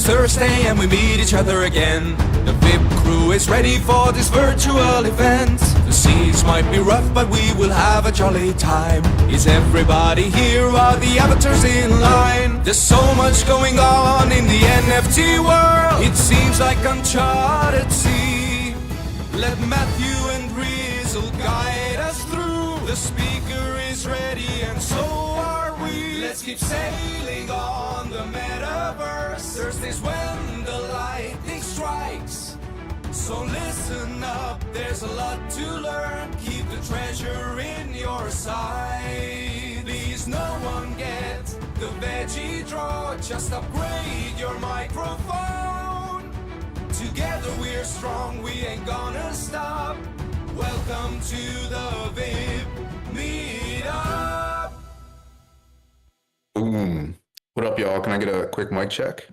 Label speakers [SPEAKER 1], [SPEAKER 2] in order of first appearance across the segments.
[SPEAKER 1] Thursday and we meet each other again. The VIP crew is ready for this virtual event. The seats might be rough, but we will have a jolly time. Is everybody here? Are the avatars in line? There's so much going on in the NFT world. It seems like uncharted sea. Let Matthew and Rizzle guide us through. The speaker is ready and so are we. Let's keep sailing on the metaverse. Thursdays when the lightning strikes. So listen up, there's a lot to learn. Keep the treasure in your sight. Please no one get the veggie draw. Just upgrade your microphone. Together we're strong, we ain't gonna stop. Welcome to the VIP Meetup.
[SPEAKER 2] Boom. What up, y'all? Can I get a quick mic check?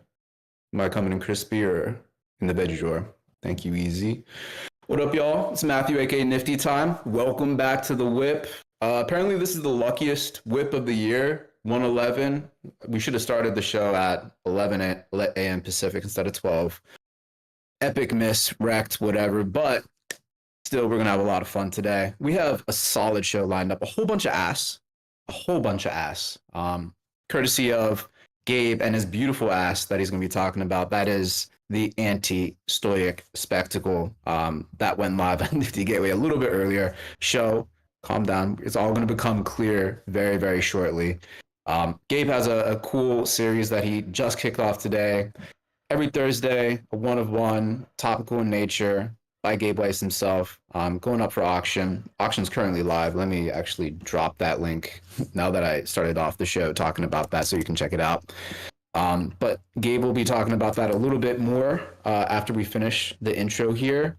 [SPEAKER 2] Am I coming in crispy or in the veggie drawer? Thank you, Easy. What up, y'all? It's Matthew, aka Nifty Time. Welcome back to the WIP. Apparently, this is the luckiest WIP of the year, 111. We should have started the show at 11 a.m. Pacific instead of 12. Epic miss, wrecked, whatever, but still, we're going to have a lot of fun today. We have a solid show lined up, a whole bunch of ass, courtesy of Gabe and his beautiful ass that he's going to be talking about. That is the anti-stoic spectacle that went live on Nifty Gateway a little bit earlier. Show, calm down. It's all going to become clear very, very shortly. Gabe has a cool series that he just kicked off today. Every Thursday, a one-of-one, topical in nature, by Gabe Weiss himself, going up for auction. Auction's currently live. Let me actually drop that link now that I started off the show talking about that so you can check it out. But Gabe will be talking about that a little bit more after we finish the intro here.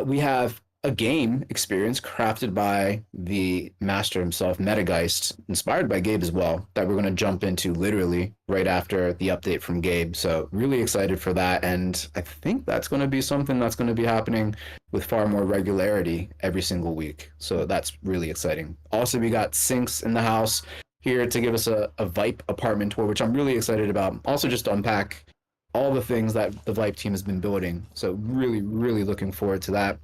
[SPEAKER 2] We have a game experience crafted by the master himself, Metageist, inspired by Gabe as well, that we're going to jump into literally right after the update from Gabe. So really excited for that. And I think that's going to be something that's going to be happening with far more regularity every single week. So that's really exciting. Also, we got Cynxx in the house here to give us a VIPE apartment tour, which I'm really excited about. Also just to unpack all the things that the VIPE team has been building. So really, really looking forward to that.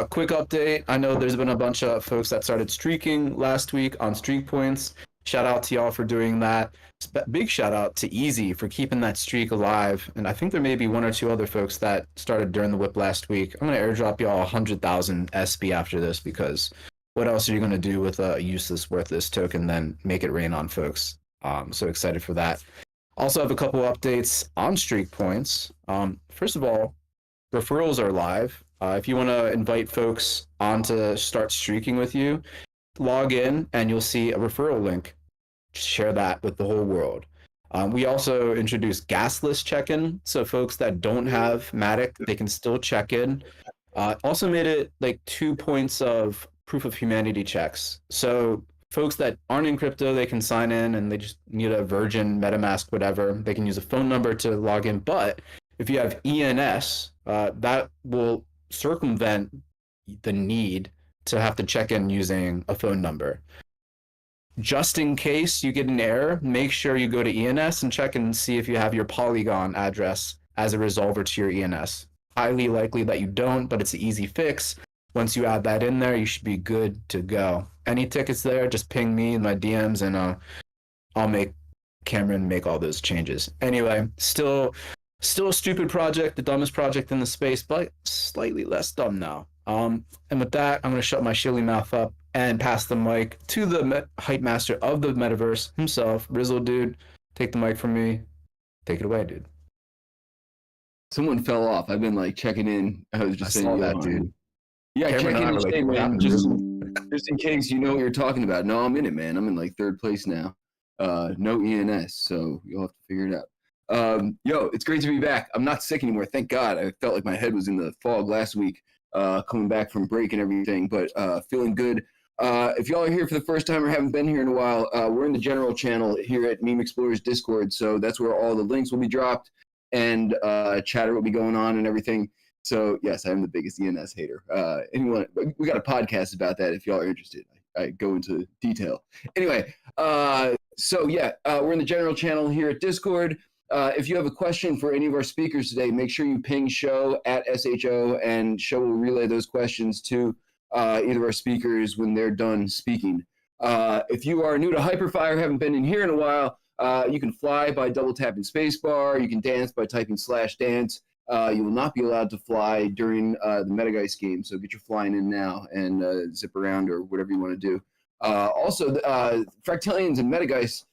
[SPEAKER 2] Quick update. I know there's been a bunch of folks that started streaking last week on streak points. Shout out to y'all for doing that. Big shout out to Easy for keeping that streak alive. And I think there may be one or two other folks that started during the WIP last week. I'm going to airdrop y'all 100,000 SP after this, because what else are you going to do with a useless, worthless token than make it rain on folks? So excited for that. Also have a couple updates on streak points. First of all, referrals are live. If you want to invite folks on to start streaking with you, log in and you'll see a referral link. Share that with the whole world. We also introduced gasless check-in, so folks that don't have Matic, they can still check in. Also made it like 2 points of proof of humanity checks. So folks that aren't in crypto, they can sign in and they just need a Virgin, MetaMask, whatever. They can use a phone number to log in. But if you have ENS, that will circumvent the need to have to check in using a phone number. Just in case you get an error, make sure you go to ENS and check and see if you have your Polygon address as a resolver to your ENS. Highly likely that you don't, but it's an easy fix. Once you add that in there, you should be good to go. Any tickets there, just ping me in my DMs and I'll make Cameron make all those changes. Anyway, still a stupid project, the dumbest project in the space, but slightly less dumb now. And with that, I'm going to shut my shilly mouth up and pass the mic to the hype master of the metaverse himself, Rizzle dude. Take the mic from me. Take it away, dude.
[SPEAKER 3] Someone fell off. I've been like checking in. I was just saying
[SPEAKER 2] that, dude.
[SPEAKER 3] Yeah,
[SPEAKER 2] Cameron
[SPEAKER 3] check in
[SPEAKER 2] and I
[SPEAKER 3] each
[SPEAKER 2] were
[SPEAKER 3] day,
[SPEAKER 2] like,
[SPEAKER 3] man. Just in case you know what you're talking about. No, I'm in it, man. I'm in like third place now. No ENS, so you'll have to figure it out. Yo, it's great to be back. I'm not sick anymore, thank God. I felt like my head was in the fog last week, coming back from break and everything, but feeling good. If y'all are here for the first time or haven't been here in a while, we're in the general channel here at Meme Explorers Discord, so that's where all the links will be dropped and chatter will be going on and everything. So yes, I am the biggest ENS hater. Anyone, we got a podcast about that if y'all are interested. I go into detail. Anyway, so yeah, we're in the general channel here at Discord. If you have a question for any of our speakers today, make sure you ping Show at SHO, and Show will relay those questions to either of our speakers when they're done speaking. If you are new to Hyperfy or haven't been in here in a while, you can fly by double tapping spacebar. You can dance by typing /dance. You will not be allowed to fly during the Metageist game, so get your flying in now and zip around or whatever you want to do. Also, Fractalians and Metageist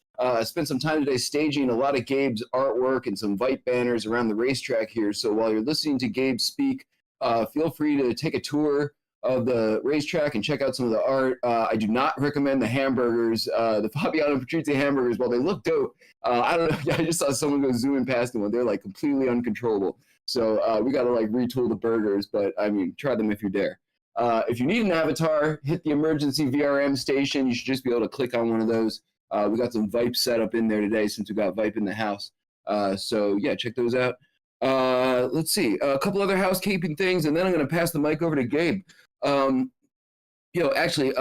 [SPEAKER 3] spent some time today staging a lot of Gabe's artwork and some VIPE banners around the racetrack here. So while you're listening to Gabe speak, feel free to take a tour of the racetrack and check out some of the art. I do not recommend the hamburgers, the Fabiano Patrizia hamburgers. While they look dope, I don't know. I just saw someone go zooming past them. They're like completely uncontrollable. So we got to like retool the burgers, but I mean, try them if you dare. If you need an avatar, hit the emergency VRM station. You should just be able to click on one of those. We got some VIPE set up in there today since we got VIPE in the house. So yeah, check those out. Let's see, a couple other housekeeping things, and then I'm going to pass the mic over to Gabe. Actually,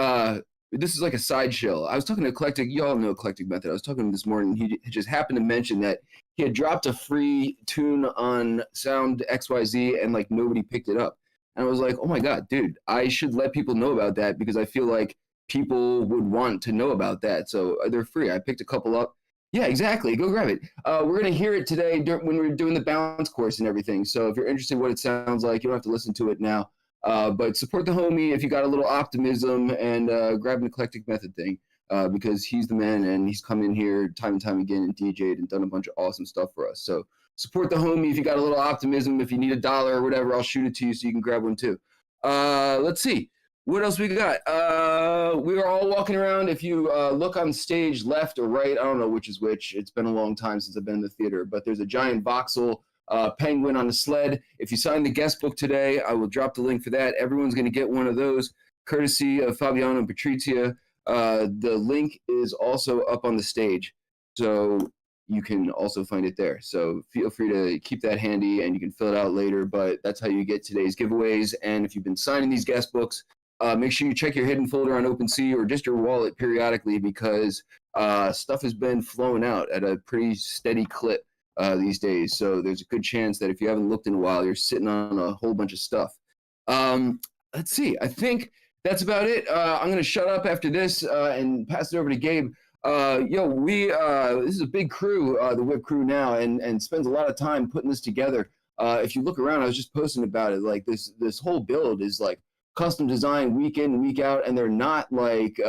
[SPEAKER 3] this is like a side show. I was talking to Eclectic. You all know Eclectic Method. I was talking to him this morning. He just happened to mention that he had dropped a free tune on Sound XYZ and like nobody picked it up. And I was like, oh my God, dude, I should let people know about that because I feel like people would want to know about that. So they're free. I picked a couple up. Yeah, exactly. Go grab it. We're going to hear it today when we're doing the balance course and everything. So if you're interested in what it sounds like, you don't have to listen to it now. But support the homie if you got a little optimism and grab an Eclectic Method thing because he's the man and he's come in here time and time again and DJ'd and done a bunch of awesome stuff for us. So support the homie if you got a little optimism. If you need $1 or whatever, I'll shoot it to you so you can grab one too. Let's see. What else we got? We are all walking around. If you look on stage left or right, I don't know which is which. It's been a long time since I've been in the theater, but there's a giant voxel penguin on a sled. If you sign the guest book today, I will drop the link for that. Everyone's going to get one of those, courtesy of Fabiano and Patrizia. The link is also up on the stage, so you can also find it there. So feel free to keep that handy, and you can fill it out later, but that's how you get today's giveaways. And if you've been signing these guest books, make sure you check your hidden folder on OpenSea or just your wallet periodically because stuff has been flowing out at a pretty steady clip these days. So there's a good chance that if you haven't looked in a while, you're sitting on a whole bunch of stuff. Let's see. I think that's about it. I'm going to shut up after this and pass it over to Gabe. This is a big crew, the WIP crew now, and spends a lot of time putting this together. If you look around, I was just posting about it. Like this whole build is like custom design week in, week out, and they're not like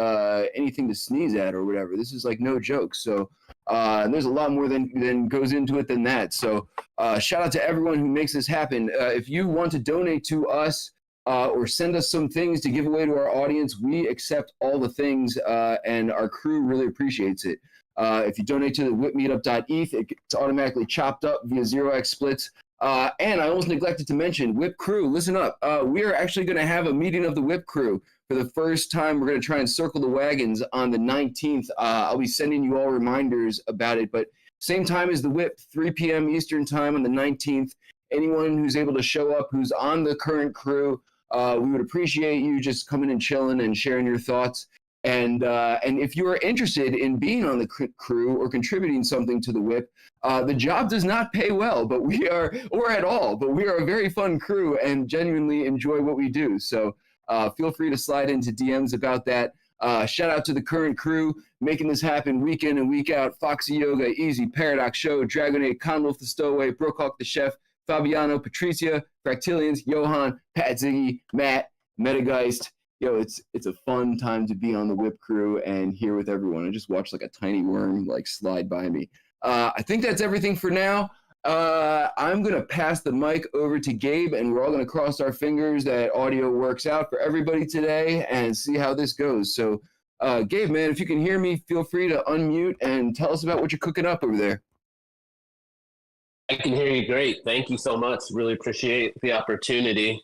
[SPEAKER 3] anything to sneeze at or whatever. This is like no joke. So there's a lot more than goes into it than that. So shout out to everyone who makes this happen. If you want to donate to us or send us some things to give away to our audience, we accept all the things, and our crew really appreciates it. If you donate to the WIPmeetup.eth, it's automatically chopped up via 0x splits. And I almost neglected to mention, WIP crew, listen up. We are actually going to have a meeting of the WIP crew for the first time. We're going to try and circle the wagons on the 19th. I'll be sending you all reminders about it, but same time as the WIP, 3 p.m. Eastern time on the 19th. Anyone who's able to show up, who's on the current crew, we would appreciate you just coming and chilling and sharing your thoughts. And if you are interested in being on the crew or contributing something to the WIP, the job does not pay well, but we are a very fun crew and genuinely enjoy what we do. So feel free to slide into DMs about that. Shout out to the current crew making this happen week in and week out. Foxy Yoga, Easy, Paradox Show, Dragonade, Conwolf the Stowaway, Brookhawk the Chef, Fabiano, Patrizia, Fractalians, Johan, Pat Ziggy, Matt, Metageist. It's a fun time to be on the WIP crew and here with everyone. I just watched like a tiny worm like slide by me. I think that's everything for now. I'm going to pass the mic over to Gabe, and we're all going to cross our fingers that audio works out for everybody today and see how this goes. So, Gabe, man, if you can hear me, feel free to unmute and tell us about what you're cooking up over there.
[SPEAKER 4] I can hear you great. Thank you so much. Really appreciate the opportunity.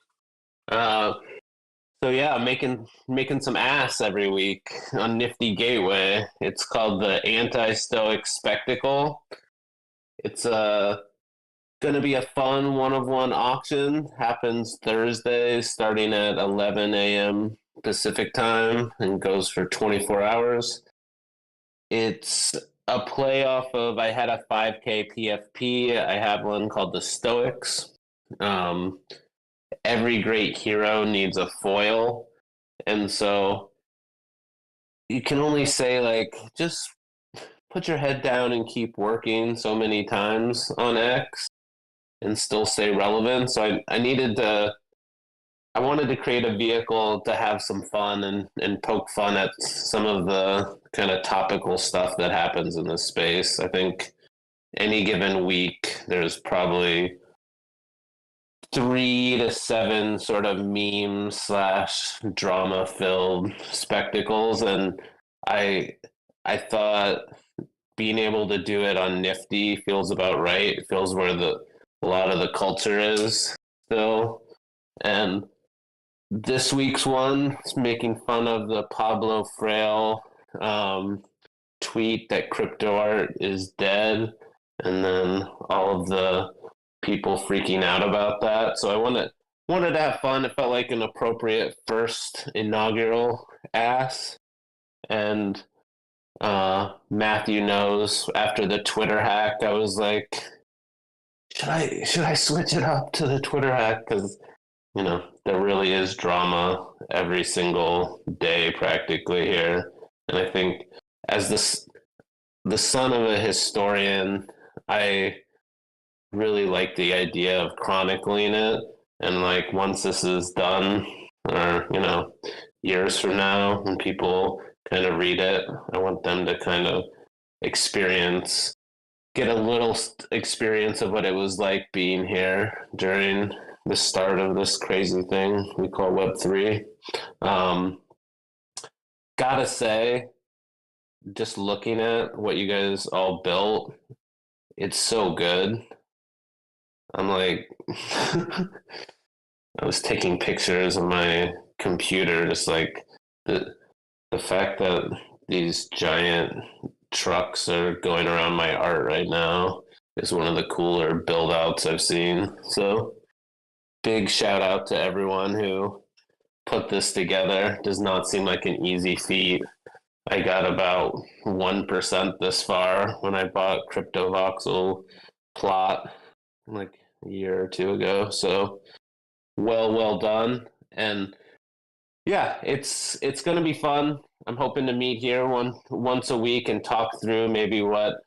[SPEAKER 4] So yeah, making some ass every week on Nifty Gateway. It's called the Anti-Stoic Spectacle. It's gonna be a fun one-of-one auction. Happens Thursday, starting at 11 a.m. Pacific time, and goes for 24 hours. It's a play off of, I had a 5K PFP. I have one called the Stoics. Every great hero needs a foil. And so you can only say, like, just put your head down and keep working so many times on X and still stay relevant. So I wanted to create a vehicle to have some fun and poke fun at some of the kind of topical stuff that happens in this space. I think any given week, there's probably 3 to 7 sort of meme slash drama filled spectacles. And I thought being able to do it on Nifty feels about right. It feels where a lot of the culture is still. And this week's one is making fun of the Pablo Fraile tweet that crypto art is dead, and then all of the people freaking out about that. So I wanted to have fun. It felt like an appropriate first inaugural ass. And Matthew knows after the Twitter hack, I was like, should I switch it up to the Twitter hack? Because there really is drama every single day practically here. And I think as the son of a historian, I really like the idea of chronicling it. And like once this is done, or years from now, when people kind of read it, I want them to kind of get a little experience of what it was like being here during the start of this crazy thing we call Web3. Gotta say, just looking at what you guys all built, it's so good. I'm like, I was taking pictures of my computer, just like the fact that these giant trucks are going around my art right now is one of the cooler build outs I've seen. So big shout out to everyone who put this together. Does not seem like an easy feat. I got about 1% this far when I bought Crypto Voxel Plot like a year or two ago. So well done. And yeah, it's going to be fun. I'm hoping to meet here once a week and talk through maybe what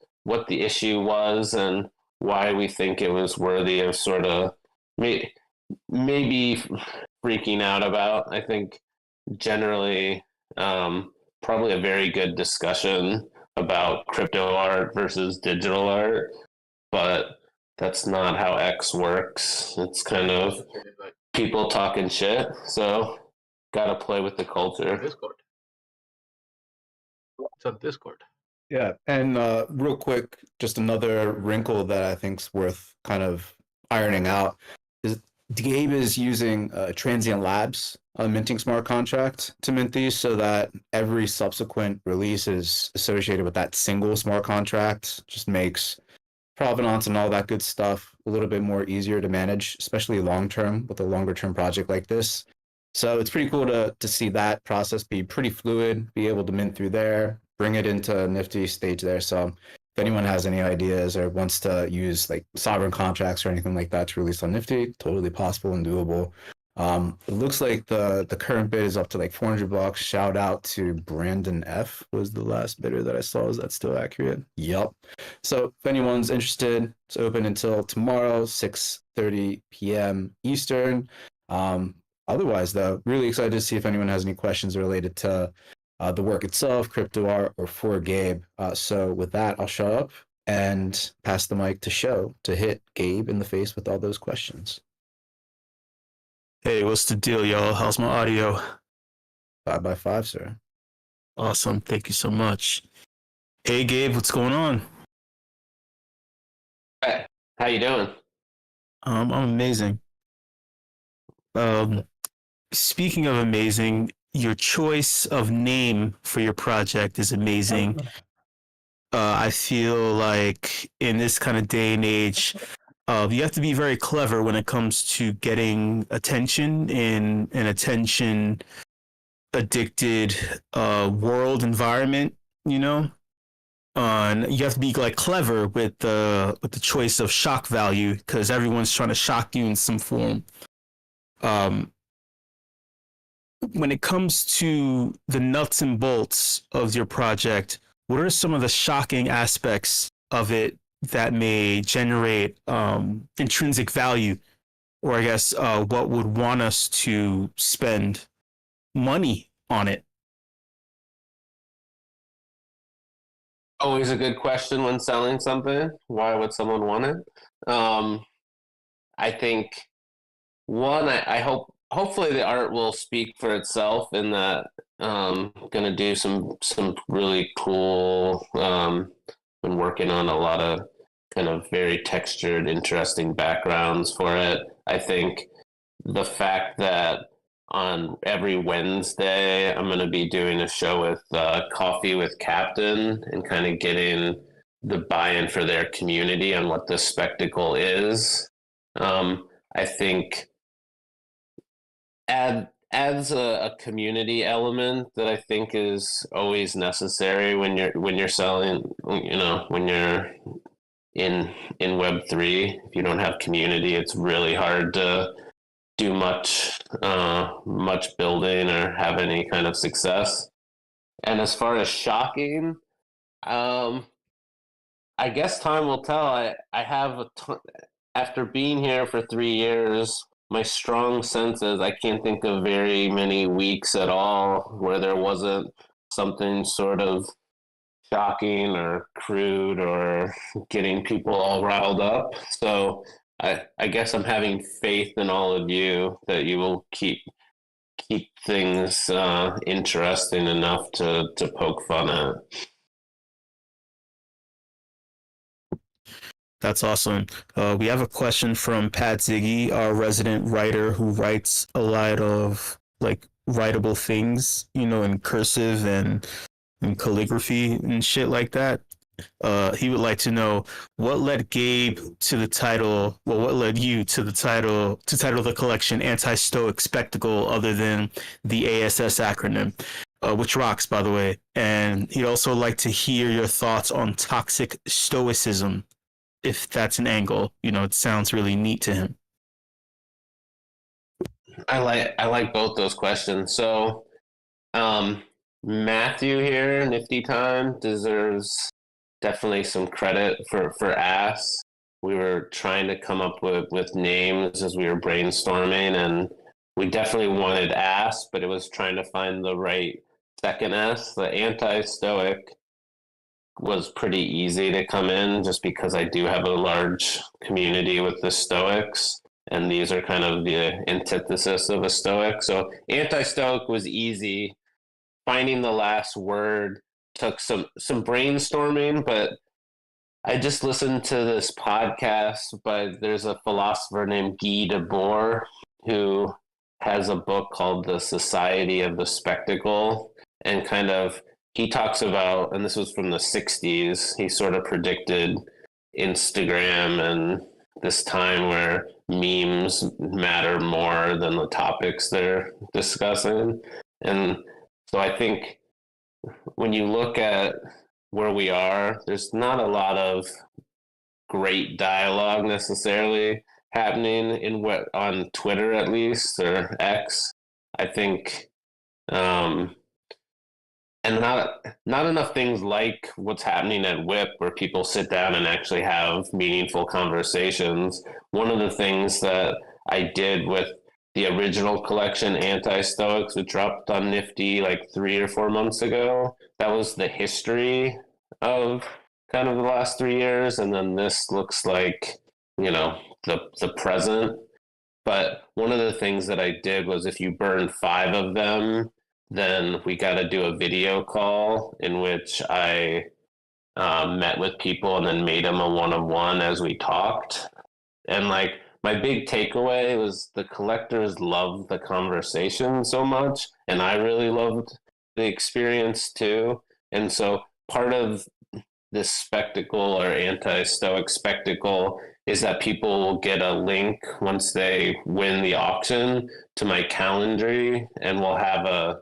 [SPEAKER 4] the issue was and why we think it was worthy of sort of maybe freaking out about. I think generally probably a very good discussion about crypto art versus digital art, but that's not how X works. It's kind of people talking shit, so gotta play with the culture.
[SPEAKER 5] Discord. It's on Discord.
[SPEAKER 2] Yeah, and real quick, just another wrinkle that I think is worth kind of ironing out is Gabe is using Transient Labs, a minting smart contract to mint these so that every subsequent release is associated with that single smart contract. Just makes provenance and all that good stuff a little bit more easier to manage, especially long term with a longer term project like this. So it's pretty cool to see that process be pretty fluid, be able to mint through there, bring it into Nifty stage there. So if anyone has any ideas or wants to use like sovereign contracts or anything like that to release on Nifty, totally possible and doable. It looks like the current bid is up to like $400. Shout out to Brandon F was the last bidder that I saw. Is that still accurate? Yup. So if anyone's interested, it's open until tomorrow, 6:30 p.m. Eastern. Otherwise, though, really excited to see if anyone has any questions related to the work itself, crypto art, or for Gabe. So with that, I'll shut up and pass the mic to Show to hit Gabe in the face with all those questions.
[SPEAKER 6] Hey, what's the deal, y'all? How's my audio?
[SPEAKER 2] 5x5, sir.
[SPEAKER 6] Awesome. Thank you so much. Hey, Gabe, what's going on?
[SPEAKER 4] Hey, how you doing?
[SPEAKER 6] I'm amazing. Speaking of amazing, your choice of name for your project is amazing. I feel like in this kind of day and age, you have to be very clever when it comes to getting attention in an attention addicted world environment, on you have to be like clever with the choice of shock value because everyone's trying to shock you in some form. When it comes to the nuts and bolts of your project, what are some of the shocking aspects of it that may generate intrinsic value, or I guess what would want us to spend money on it?
[SPEAKER 4] Always a good question when selling something. Why would someone want it? I think one, I hope hopefully the art will speak for itself in that gonna do some really cool been working on a lot of kind of very textured, interesting backgrounds for it. I think the fact that on every Wednesday, I'm going to be doing a show with Coffee with Captain and kind of getting the buy-in for their community on what this spectacle is. I think adds a community element that I think is always necessary when you're selling, when you're in Web3. If you don't have community, it's really hard to do much building or have any kind of success. And as far as shocking, I guess time will tell. I have after being here for 3 years, my strong sense is I can't think of very many weeks at all where there wasn't something sort of shocking or crude or getting people all riled up. So I guess I'm having faith in all of you that you will keep things interesting enough to poke fun at.
[SPEAKER 6] That's awesome. We have a question from Pat Ziggy, our resident writer who writes a lot of like writable things, in cursive and calligraphy and shit like that. He would like to know what led Gabe to the title. Well, what led you to title the collection Anti-Stoic Spectacle, other than the ASS acronym, which rocks, by the way. And he'd also like to hear your thoughts on toxic stoicism, if that's an angle. It sounds really neat to him.
[SPEAKER 4] I like both those questions. So, Matthew here, Nifty Time, deserves definitely some credit for ass. We were trying to come up with names as we were brainstorming, and we definitely wanted ass, but it was trying to find the right second S. The anti-stoic was pretty easy to come in just because I do have a large community with the Stoics, and these are kind of the antithesis of a Stoic. So anti-stoic was easy. Finding the last word took some brainstorming, but I just listened to this podcast, but there's a philosopher named Guy Debord who has a book called The Society of the Spectacle, and kind of he talks about, and this was from the 60s, he sort of predicted Instagram and this time where memes matter more than the topics they're discussing. And so I think when you look at where we are, there's not a lot of great dialogue necessarily happening on Twitter, at least, or X. I think, and not enough things like what's happening at WIP, where people sit down and actually have meaningful conversations. One of the things that I did with the original collection, Anti-Stoics, which dropped on Nifty like 3 or 4 months ago, that was the history of kind of the last 3 years. And then this looks like, the present. But one of the things that I did was if you burn 5 of them, then we got to do a video call in which I met with people and then made them a one-on-one as we talked. And like, my big takeaway was the collectors loved the conversation so much, and I really loved the experience too. And so part of this spectacle or anti-stoic spectacle is that people will get a link once they win the auction to my Calendly, and we'll have a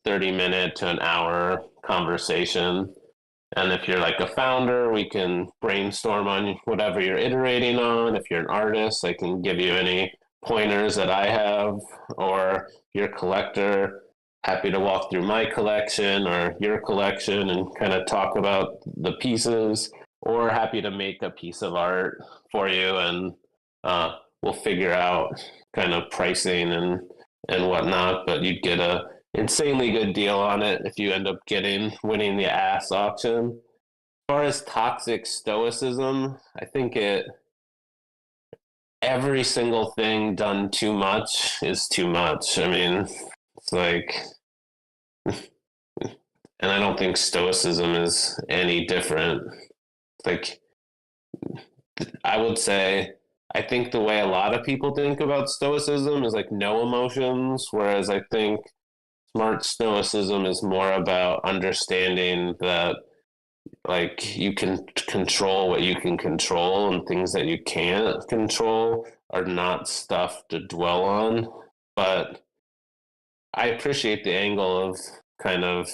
[SPEAKER 4] 30-minute to an hour conversation. And if you're like a founder, we can brainstorm on whatever you're iterating on. If you're an artist, I can give you any pointers that I have. Or if you're a collector, happy to walk through my collection or your collection and kind of talk about the pieces. Or happy to make a piece of art for you, and we'll figure out kind of pricing and whatnot. But you'd get a insanely good deal on it if you end up winning the ass auction. As far as toxic stoicism, I think every single thing done too much is too much. I mean, it's like, and I don't think stoicism is any different. Like, I would say, I think the way a lot of people think about stoicism is like no emotions, whereas I think smart stoicism is more about understanding that like you can control what you can control, and things that you can't control are not stuff to dwell on. But I appreciate the angle of kind of,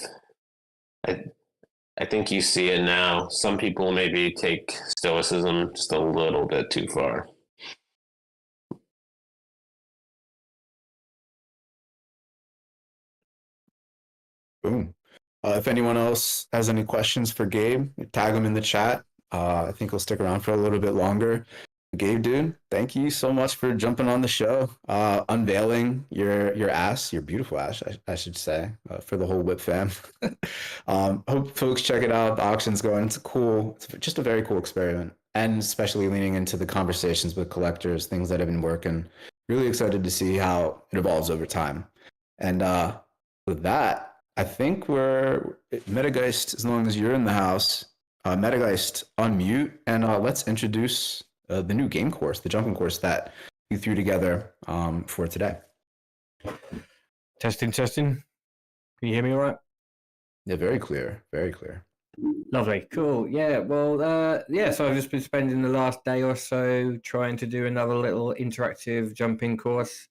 [SPEAKER 4] I think you see it now. Some people maybe take stoicism just a little bit too far.
[SPEAKER 2] Boom. If anyone else has any questions for Gabe, tag them in the chat. I think he'll stick around for a little bit longer. Gabe, dude, thank you so much for jumping on the show, unveiling your ass, your beautiful ass, I should say, for the whole WIP fam. Hope folks check it out. The auction's going. It's just a very cool experiment, and especially leaning into the conversations with collectors, things that have been working. Really excited to see how it evolves over time. And with that, I think we're Metageist, as long as you're in the house. Metageist, unmute, and let's introduce the new game course, the jumping course that you threw together for today.
[SPEAKER 5] Testing. Can you hear me all right?
[SPEAKER 2] Yeah, very clear, very clear.
[SPEAKER 5] Lovely, cool. Yeah, well, so I've just been spending the last day or so trying to do another little interactive jumping course.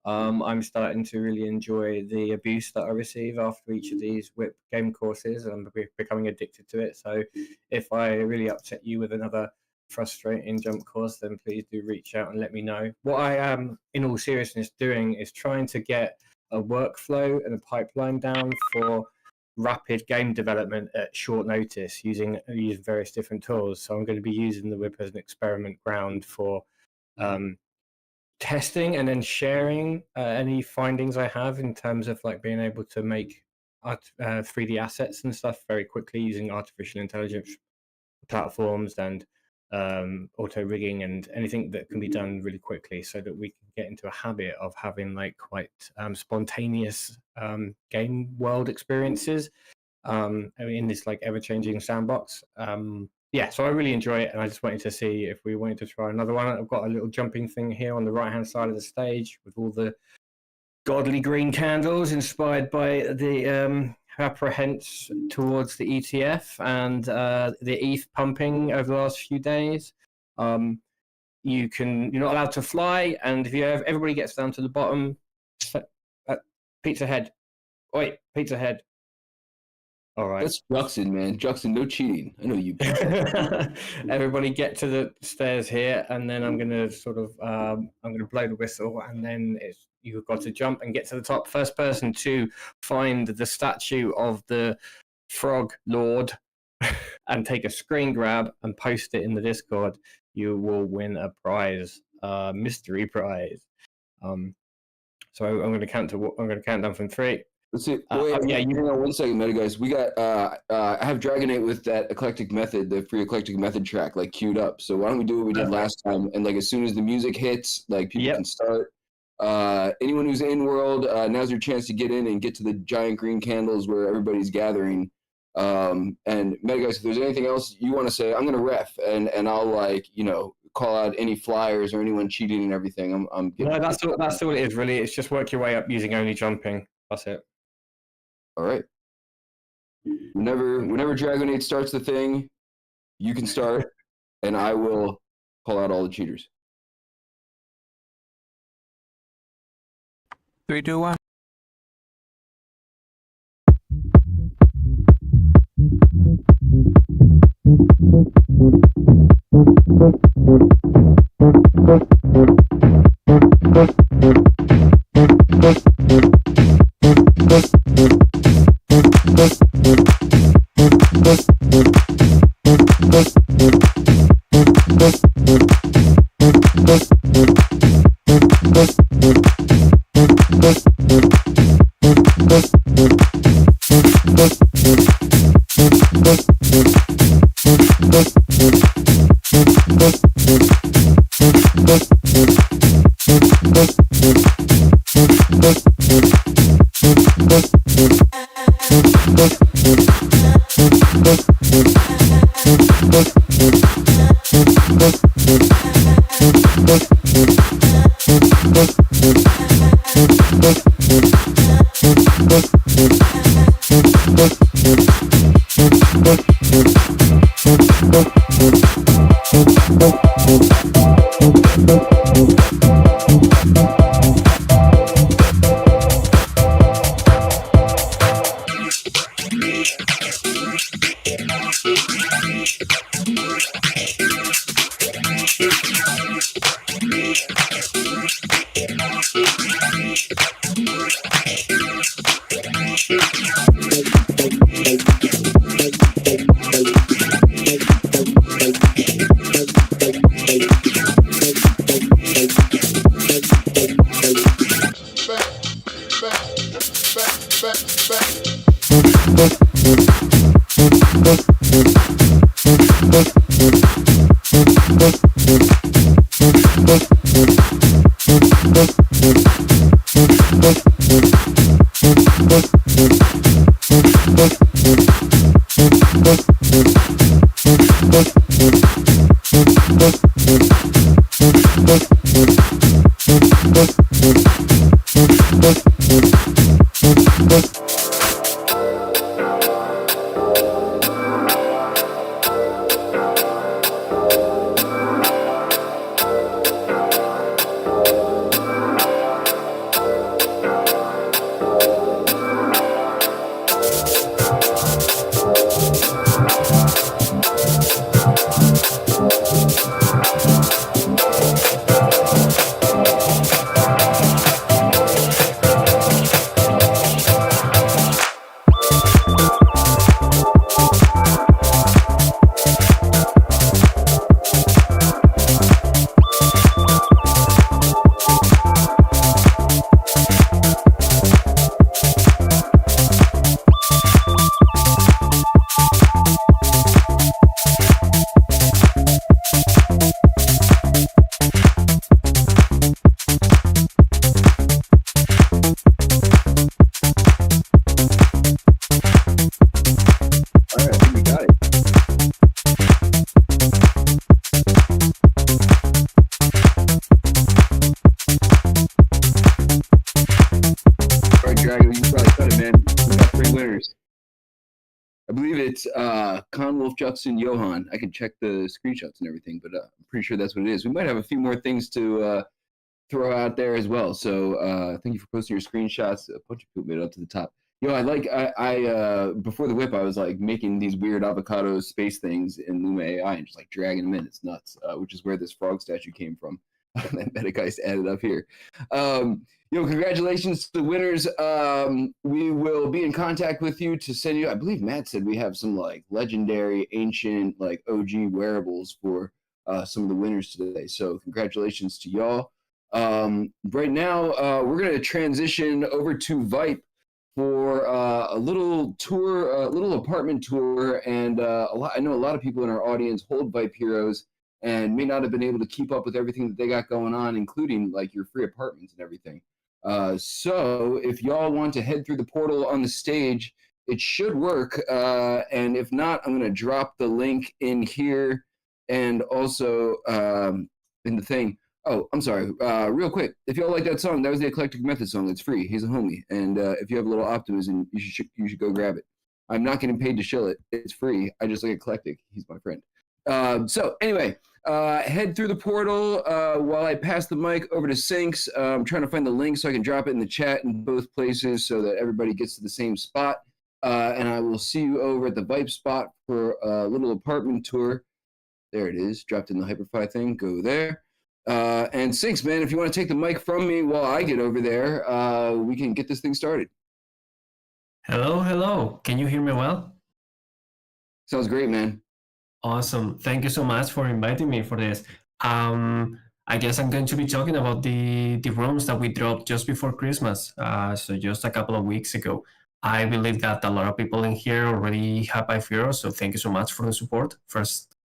[SPEAKER 5] I'm starting to really enjoy the abuse that I receive after each of these WIP game courses, and I'm becoming addicted to it. So if I really upset you with another frustrating jump course, then please do reach out and let me know. What I am, in all seriousness, doing is trying to get a workflow and a pipeline down for rapid game development at short notice using various different tools. So I'm going to be using the WIP as an experiment ground for testing and then sharing any findings I have in terms of like being able to make 3D assets and stuff very quickly using artificial intelligence platforms and auto rigging and anything that can be done really quickly, so that we can get into a habit of having like quite spontaneous game world experiences in this like ever-changing sandbox. Yeah, so I really enjoy it, and I just wanted to see if we wanted to try another one. I've got a little jumping thing here on the right-hand side of the stage with all the godly green candles inspired by the apprehends towards the ETF and the ETH pumping over the last few days. You're not allowed to fly, and if everybody gets down to the bottom, pizza head. Oi, pizza head. All right.
[SPEAKER 3] That's Juxon, man. Juxon, no cheating. I know you.
[SPEAKER 5] Everybody get to the stairs here, and then I'm gonna I'm gonna blow the whistle, and then you've got to jump and get to the top. First person to find the statue of the Frog Lord and take a screen grab and post it in the Discord, you will win a prize, mystery prize. So I'm gonna count down from 3.
[SPEAKER 3] Let's see. Wait, hang on 1 second, Metageist. We got I have Dragonate with that eclectic method, the free eclectic method track, like queued up. So why don't we do what we did last time? And like as soon as the music hits, like people can start. Anyone who's in world, now's your chance to get in and get to the giant green candles where everybody's gathering. And Metageist, if there's anything else you want to say, I'm gonna ref and I'll call out any flyers or anyone cheating and everything.
[SPEAKER 5] No, that's all it is really. It's just work your way up using only jumping. That's it.
[SPEAKER 3] All right. Whenever Dragonade starts the thing, you can start, and I will call out all the cheaters.
[SPEAKER 1] 3, 2, 1.
[SPEAKER 3] Conwolf, Judson, Johan. I can check the screenshots and everything, but I'm pretty sure that's what it is. We might have a few more things to throw out there as well. So thank you for posting your screenshots. A bunch of people made it up to the top. Yo, I before the whip, I was like making these weird avocado space things in Luma AI and just like dragging them in. It's nuts, which is where this frog statue came from. That Metageist added up here. Congratulations to the winners. We will be in contact with you to send you. I believe Matt said we have some like legendary, ancient, like OG wearables for some of the winners today. So congratulations to y'all. Right now, we're going to transition over to VIPE for a little tour, a little apartment tour, and I know a lot of people in our audience hold VIPE heroes and may not have been able to keep up with everything that they got going on, including like your free apartments and everything. So if y'all want to head through the portal on the stage, it should work. And if not, I'm going to drop the link in here and also in the thing. Oh, I'm sorry. Real quick, if y'all like that song, that was the Eclectic Method song. It's free. He's a homie. And if you have a little optimism, you should go grab it. I'm not getting paid to shill it. It's free. I just like Eclectic. He's my friend. So anyway, head through the portal while I pass the mic over to Cynxx. I'm trying to find the link so I can drop it in the chat in both places so that everybody gets to the same spot. And I will see you over at the VIPE spot for a little apartment tour. There it is, dropped in the Hyperfy thing. Go there. And Cynxx, man, if you want to take the mic from me while I get over there, we can get this thing started.
[SPEAKER 7] Hello, hello. Can you hear me well?
[SPEAKER 3] Sounds great, man.
[SPEAKER 7] Awesome. Thank you so much for inviting me for this. I guess I'm going to be talking about the rooms that we dropped just before Christmas. So just a couple of weeks ago. I believe that a lot of people in here already have VIPE, so thank you so much for the support first.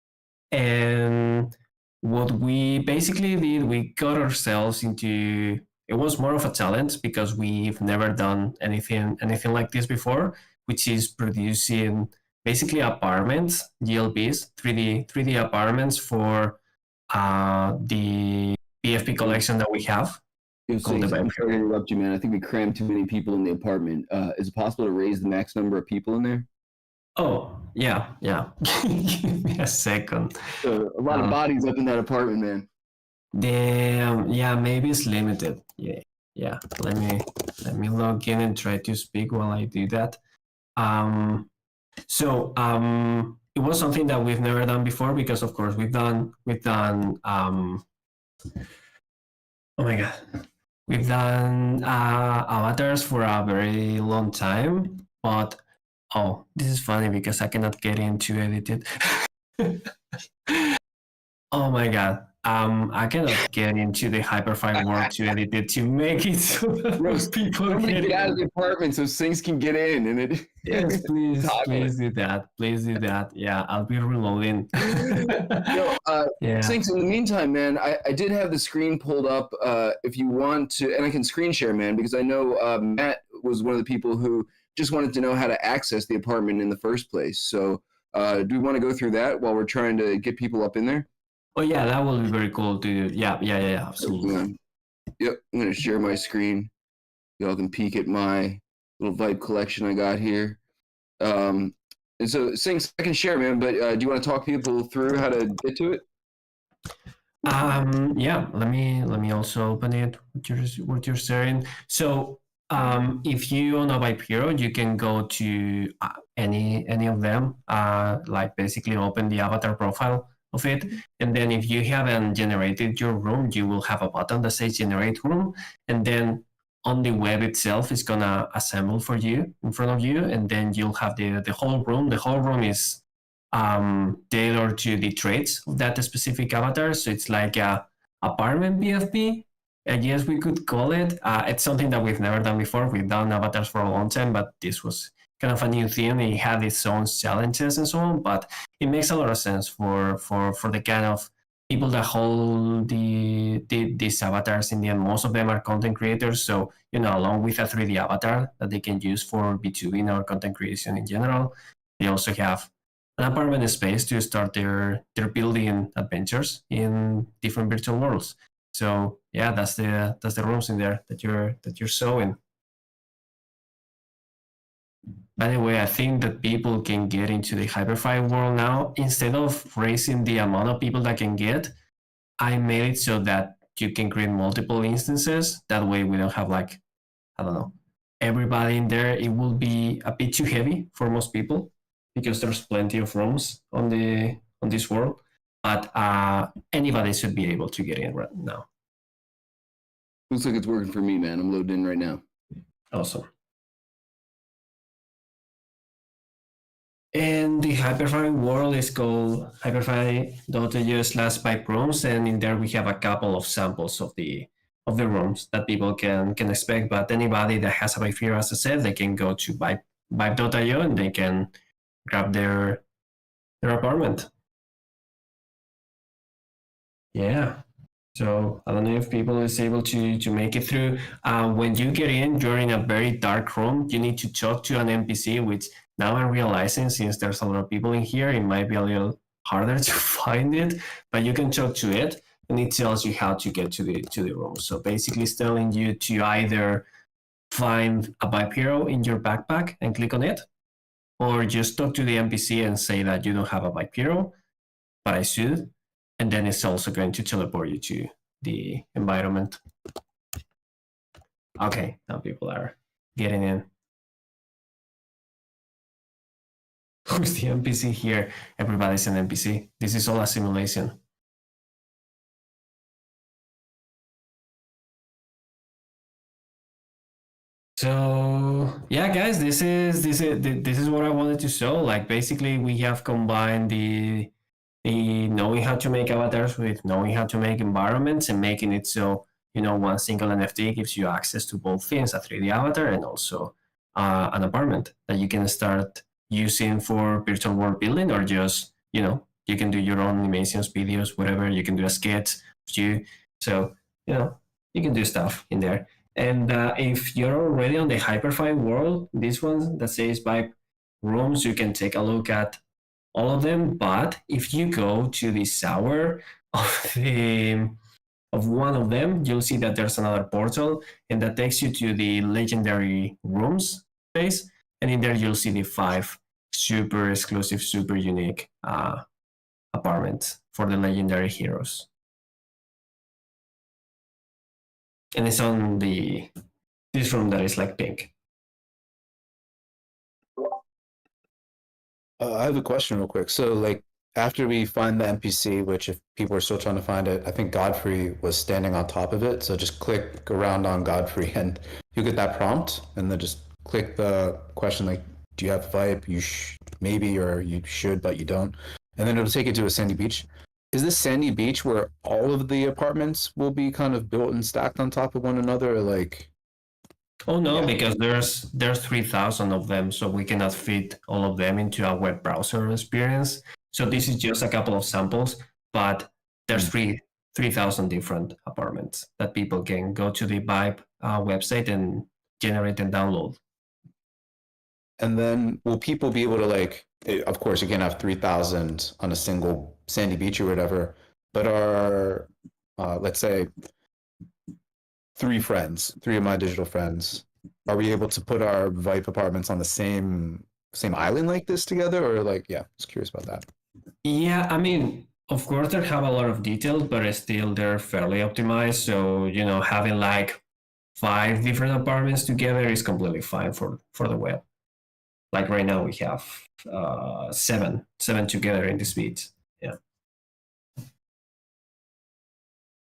[SPEAKER 7] And what we basically did, we got ourselves into, it was more of a challenge because we've never done anything like this before, which is producing basically apartments, GLBs, 3D apartments for the PFP collection that we have.
[SPEAKER 3] Yo,
[SPEAKER 7] Called the
[SPEAKER 3] Cynxx, I'm
[SPEAKER 7] VIPE.
[SPEAKER 3] sorry to interrupt you, man. I think we crammed too many people in the apartment. Is it possible to raise the max number of people in there?
[SPEAKER 7] Oh, yeah. Give me a second.
[SPEAKER 3] A lot of bodies up in that apartment, man.
[SPEAKER 7] Damn, yeah, maybe it's limited. Yeah. Let me log in and try to speak while I do that. So it was something that we've never done before because of course we've done oh my god. We've done avatars for a very long time, but oh, this is funny because I cannot get in to edit it. Oh my god. I cannot get into the Hyperfy world to edit it to make it so that people
[SPEAKER 3] Somebody get out of
[SPEAKER 7] in.
[SPEAKER 3] the apartment so Cynxx can get in. And it.
[SPEAKER 7] Yes, please
[SPEAKER 3] Toggle
[SPEAKER 7] do that. Please do that. Yeah, I'll be reloading.
[SPEAKER 3] Yo,
[SPEAKER 7] Yeah.
[SPEAKER 3] Cynxx, in the meantime, man, I did have the screen pulled up. If you want to, and I can screen share, man, because I know Matt was one of the people who just wanted to know how to access the apartment in the first place. So, do we want to go through that while we're trying to get people up in there?
[SPEAKER 7] Oh yeah, that will be very cool to do. Yeah, absolutely.
[SPEAKER 3] Yep, I'm gonna share my screen. Y'all can peek at my little VIPE collection I got here. And so, Cynxx, I can share, man. But do you want to talk people through how to get to it?
[SPEAKER 7] Yeah, let me also open it what you're sharing. So if you own a VIPE, you can go to any of them, like basically open the avatar profile of it, and then if you haven't generated your room, you will have a button that says generate room, and then on the web itself is gonna assemble for you in front of you, and then you'll have the whole room. The whole room is tailored to the traits of that specific avatar. So it's like a apartment BFP, I guess we could call it. It's something that we've never done before. We've done avatars for a long time, but this was kind of a new thing. It had its own challenges and so on, but it makes a lot of sense for the kind of people that hold these avatars. In the end, most of them are content creators. So, along with a 3D avatar that they can use for B2B or content creation in general, they also have an apartment space to start their building adventures in different virtual worlds. So yeah, that's the rooms in there that you're showing. By the way, I think that people can get into the Hyperfy world now. Instead of raising the amount of people that can get, I made it so that you can create multiple instances. That way we don't have everybody in there. It will be a bit too heavy for most people because there's plenty of rooms on this world. But anybody should be able to get in right now.
[SPEAKER 3] Looks like it's working for me, man. I'm loaded in right now.
[SPEAKER 7] Awesome. And the Hyperfy world is called hyperfy.io/VIPE rooms, and in there we have a couple of samples of the rooms that people can expect. But anybody that has a VIPE, as I said, they can go to VIPE.io and they can grab their apartment. Yeah. So I don't know if people is able to make it through. When you get in, you're in a very dark room. You need to talk to an NPC, which now I'm realizing since there's a lot of people in here, it might be a little harder to find it, but you can talk to it and it tells you how to get to the room. So basically it's telling you to either find a VIPE hero in your backpack and click on it, or just talk to the NPC and say that you don't have a VIPE hero, but I should. And then it's also going to teleport you to the environment. Okay, now people are getting in. Who's the NPC here? Everybody's an NPC. This is all a simulation. So yeah, guys, this is what I wanted to show. Like basically, we have combined the knowing how to make avatars with knowing how to make environments and making it so one single NFT gives you access to both things: a 3D avatar and also an apartment that you can start using for virtual world building, or just you can do your own animations, videos, whatever. You can do a sketch of you, so you can do stuff in there. And if you're already on the Hyperfy world, this one that says VIPE rooms, you can take a look at all of them. But if you go to the sour of one of them, you'll see that there's another portal, and that takes you to the legendary rooms space. And in there, you'll see the 5 super exclusive, super unique apartments for the legendary heroes. And it's on this room that is like pink.
[SPEAKER 2] I have a question real quick. So, like, after we find the NPC, which if people are still trying to find it, I think Godfrey was standing on top of it. So just click around on Godfrey and you get that prompt, and then just click the question like, do you have VIPE? You maybe, or you should, but you don't. And then it'll take you to a sandy beach. Is this sandy beach where all of the apartments will be kind of built and stacked on top of one another, or like?
[SPEAKER 7] Oh no,
[SPEAKER 2] Yeah.
[SPEAKER 7] because there's 3,000 of them, so we cannot fit all of them into a web browser experience. So this is just a couple of samples, but there's 3,000 different apartments that people can go to the VIPE website and generate and download.
[SPEAKER 2] And then will people be able to, like, of course you can't have 3,000 on a single sandy beach or whatever, but are, let's say, 3 of my digital friends, are we able to put our VIPE apartments on the same island like this together, or like, yeah, just curious about that.
[SPEAKER 7] Yeah, I mean, of course they have a lot of details, but still they're fairly optimized. So, having like 5 different apartments together is completely fine for the web. Like right now we have 7 together in this beach. Yeah.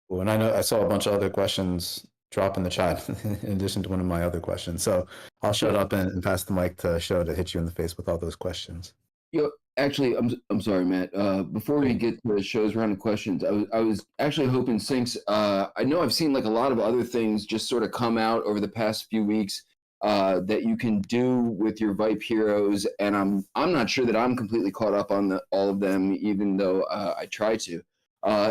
[SPEAKER 2] Well, and I know I saw a bunch of other questions drop in the chat in addition to one of my other questions. So I'll shut up and pass the mic to Show to hit you in the face with all those questions.
[SPEAKER 3] Yo, actually, I'm sorry, Matt. Before we get to the show's round of questions, I was actually hoping Cynxx. I know I've seen like a lot of other things just sort of come out over the past few weeks that you can do with your VIPE heroes, and I'm not sure that I'm completely caught up on all of them, even though I try to.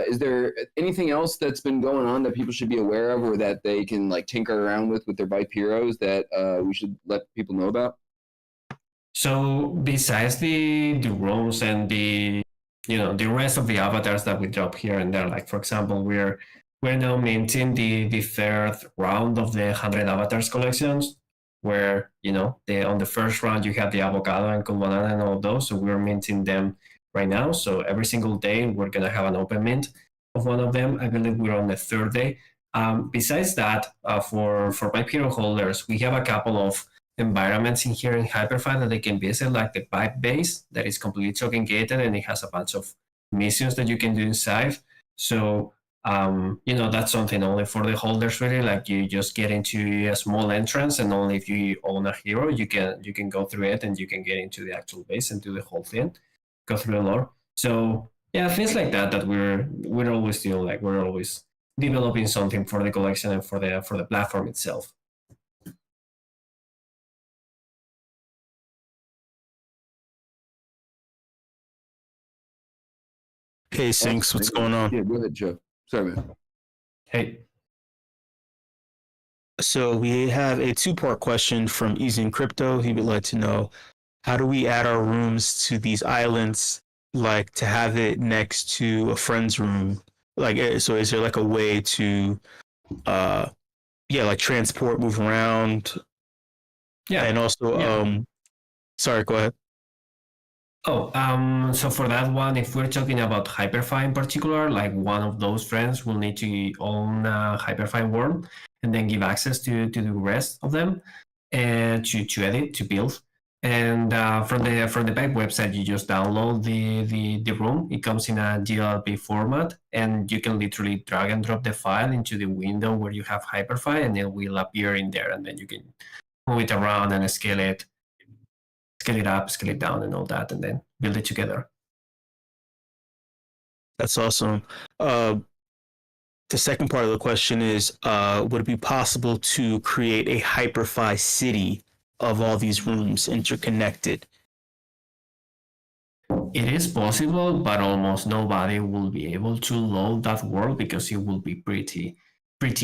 [SPEAKER 3] Is there anything else that's been going on that people should be aware of, or that they can like tinker around with their VIPE heroes that we should let people know about?
[SPEAKER 7] So besides the roles and the rest of the avatars that we drop here and there, like for example, we're now minting the 3rd round of the 100 avatars collections, where on the first round you have the avocado and cool banana and all of those. So we're minting them right now. So every single day we're gonna have an open mint of one of them. I believe we're on the 3rd day. Besides that, for VIPE hero holders, we have a couple of environments in here in Hyperfy that they can visit, like the VIPE base that is completely token gated, and it has a bunch of missions that you can do inside. So that's something only for the holders, really. Like you just get into a small entrance, and only if you own a hero you can go through it, and you can get into the actual base and do the whole thing, go through the lore. So yeah, things like that we're always doing. Like we're always developing something for the collection and for the platform itself.
[SPEAKER 6] Hey, Cynxx, what's going on?
[SPEAKER 3] Yeah, go ahead, Joe. Sorry, man.
[SPEAKER 7] Hey.
[SPEAKER 6] So we have a 2-part question from Easy in Crypto. He would like to know, how do we add our rooms to these islands, like to have it next to a friend's room? Like, so is there like a way to, like transport, move around?
[SPEAKER 7] Yeah.
[SPEAKER 6] And also, sorry, go ahead.
[SPEAKER 7] So for that one, if we're talking about Hyperfy in particular, like one of those friends will need to own a Hyperfy world and then give access to the rest of them and to edit, to build. And from the VIPE website, you just download the room. It comes in a GLB format, and you can literally drag and drop the file into the window where you have Hyperfy, and it will appear in there, and then you can move it around and scale it up, scale it down, and all that, and then build it together.
[SPEAKER 6] That's awesome. The second part of the question is, would it be possible to create a Hyperfy city of all these rooms interconnected?
[SPEAKER 7] It is possible, but almost nobody will be able to load that world because it will be pretty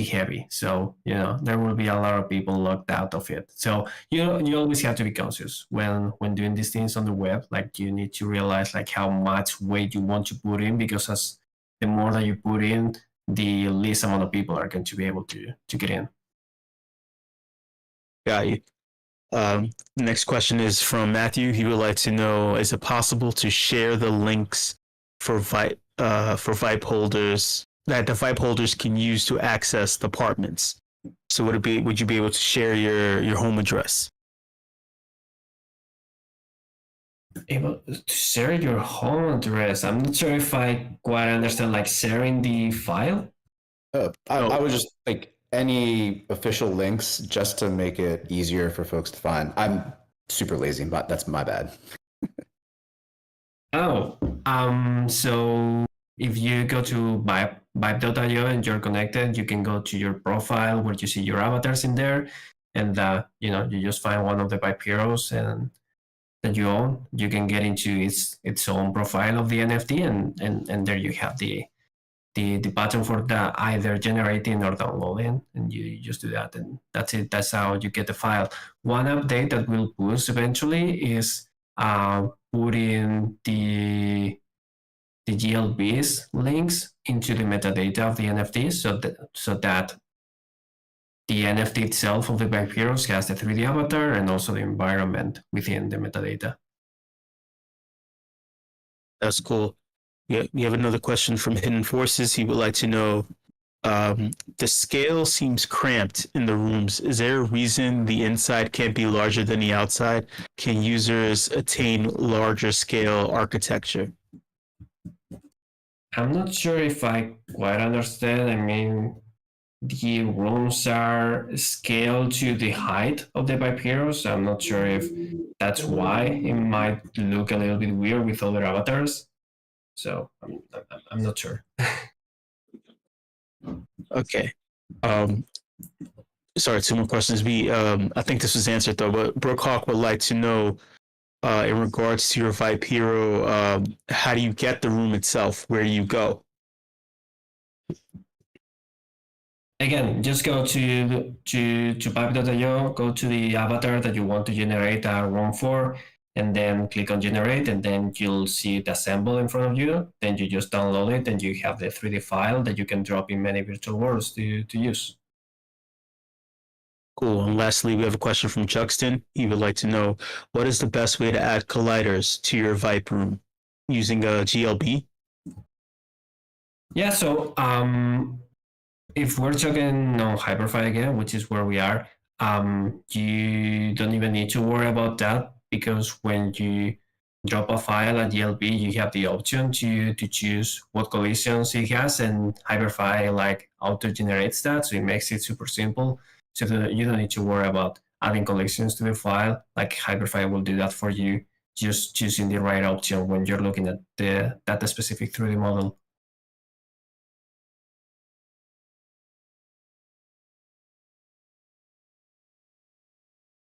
[SPEAKER 7] heavy. So there will be a lot of people locked out of it. So you always have to be conscious when doing these things on the web. Like you need to realize like how much weight you want to put in, because as the more that you put in, the least amount of people are going to be able to get in.
[SPEAKER 6] Got you. Next question is from Matthew. He would like to know, is it possible to share the links for VIPE holders that the VIPE holders can use to access the apartments? So would you be able to share your home address?
[SPEAKER 7] Able to share your home address? I'm not sure if I quite understand, like sharing the file.
[SPEAKER 2] I would just like any official links just to make it easier for folks to find. I'm super lazy, but that's my bad.
[SPEAKER 7] So if you go to VIPE.io and you're connected, you can go to your profile where you see your avatars in there, and you just find one of the VIPE heroes and that you own. You can get into its own profile of the NFT, and there you have the button for the either generating or downloading, and you just do that, and that's it. That's how you get the file. One update that we'll push eventually is putting the GLBs links into the metadata of the NFT, so that the NFT itself of the VIPE Heroes has the 3D avatar and also the environment within the metadata.
[SPEAKER 6] That's cool. Yeah, we have another question from Hidden Forces. He would like to know, the scale seems cramped in the rooms. Is there a reason the inside can't be larger than the outside? Can users attain larger scale architecture?
[SPEAKER 7] I'm not sure if I quite understand. I mean, the rooms are scaled to the height of the VIPE Heroes. I'm not sure if that's why it might look a little bit weird with other avatars. So I'm not sure.
[SPEAKER 6] Okay. Sorry, two more questions. I think this was answered though, but Brookhawk would like to know, in regards to your VIPE hero, how do you get the room itself? Where do you go?
[SPEAKER 7] Again, just go to VIPE.io, go to the avatar that you want to generate a room for, and then click on generate, and then you'll see it assemble in front of you. Then you just download it, and you have the 3D file that you can drop in many virtual worlds to use.
[SPEAKER 6] Cool. And lastly, we have a question from Chuxton. He would like to know, what is the best way to add colliders to your VIPE room? Using a GLB?
[SPEAKER 7] Yeah, so if we're talking on Hyperfy again, which is where we are, you don't even need to worry about that, because when you drop a file at GLB, you have the option to choose what collisions it has, and Hyperfy like auto generates that, so it makes it super simple. So that you don't need to worry about adding collections to the file. Like Hyperfy will do that for you, just choosing the right option when you're looking at that specific 3D model.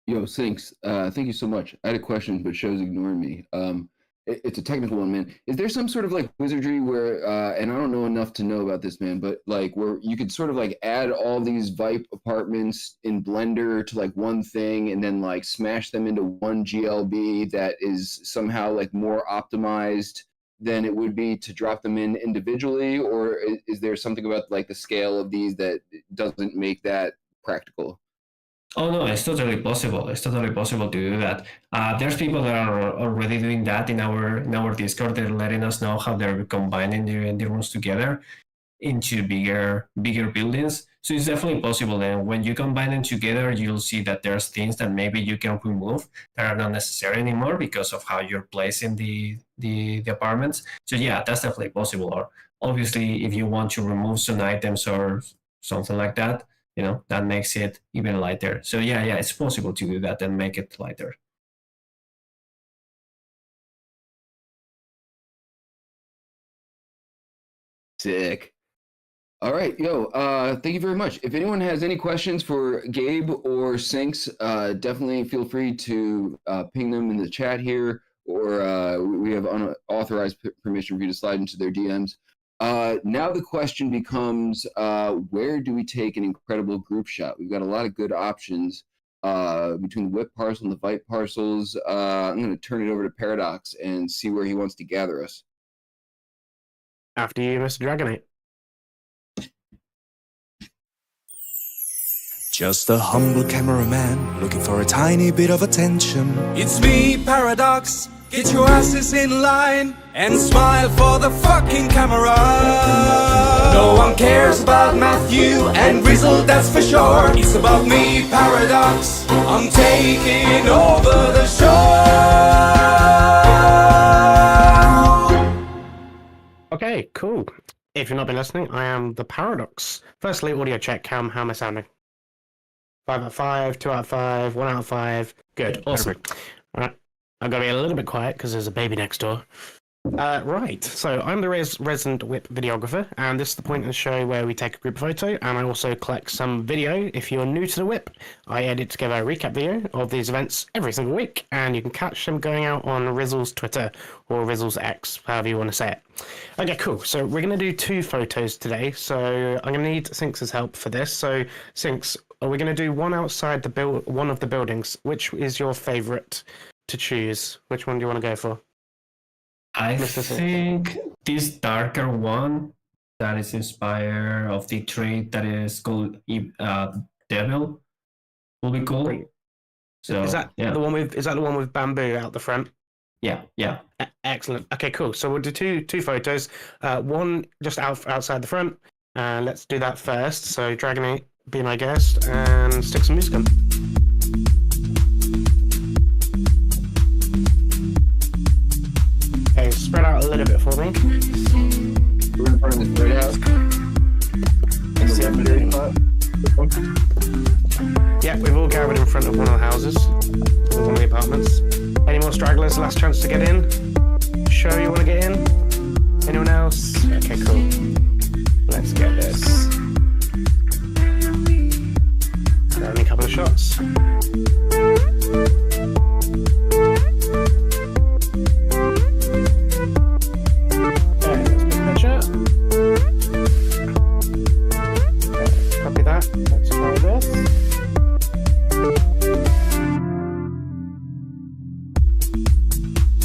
[SPEAKER 3] Yo, Cynxx, thank you so much. I had a question, but show's ignoring me. It's a technical one, man. Is there some sort of like wizardry where, and I don't know enough to know about this, man, but like where you could sort of like add all these VIPE apartments in Blender to like one thing, and then like smash them into one GLB that is somehow like more optimized than it would be to drop them in individually? Or is there something about like the scale of these that doesn't make that practical?
[SPEAKER 7] Oh no, it's totally possible. It's totally possible to do that. There's people that are already doing that in our Discord. They're letting us know how they're combining the rooms together into bigger buildings. So it's definitely possible. And when you combine them together, you'll see that there's things that maybe you can remove that are not necessary anymore because of how you're placing the apartments. So yeah, that's definitely possible. Or obviously, if you want to remove some items or something like that, that makes it even lighter. So yeah, it's possible to do that and make it lighter.
[SPEAKER 3] Sick. All right, thank you very much. If anyone has any questions for Gabe or Cynxx, definitely feel free to ping them in the chat here, or we have unauthorized permission for you to slide into their DMs. Now the question becomes, where do we take an incredible group shot? We've got a lot of good options between the WIP parcel and the VIPE parcels. I'm going to turn it over to Paradox and see where he wants to gather us.
[SPEAKER 8] After you, Mr. Dragonite.
[SPEAKER 1] Just a humble cameraman looking for a tiny bit of attention. It's me, Paradox. Get your asses in line and smile for the fucking camera. No one cares about Matthew and Rizzle, that's for sure. It's about me, Paradox. I'm taking over the show.
[SPEAKER 8] Okay, cool. If you've not been listening, I am the Paradox. Firstly, audio check. Cam, how am I sounding? 5 out of 5, 2 out of 5, 1 out of 5. Good, awesome. All right, I've got to be a little bit quiet because there's a baby next door. Right, so I'm the resident WIP videographer, and this is the point in the show where we take a group photo, and I also collect some video. If you're new to the WIP, I edit together a recap video of these events every single week, and you can catch them going out on Rizzle's Twitter or Rizzle's X, however you want to say it. Okay, cool. So we're going to do 2 photos today, so I'm going to need Cynxx's help for this. So Cynxx, are we going to do one outside one of the buildings? Which is your favorite to choose? Which one do you want to go for?
[SPEAKER 7] I think this darker one that is inspired of the tree that is called Devil will be cool.
[SPEAKER 8] Great.
[SPEAKER 7] So
[SPEAKER 8] is that the one with bamboo out the front?
[SPEAKER 7] Yeah.
[SPEAKER 8] Excellent. Okay, cool. So we'll do two photos. One just outside the front, and let's do that first. So Dragonite, be my guest, and stick some music on. Okay, spread out a little bit for me.
[SPEAKER 3] We're in front of this great house.
[SPEAKER 8] Yeah, we've all gathered in front of one of the houses, or one of the apartments. Any more stragglers? Last chance to get in. Show you want to get in? Anyone else? Okay, cool. Let's get this. Grabbing a couple of shots. Copy that. Let's try this.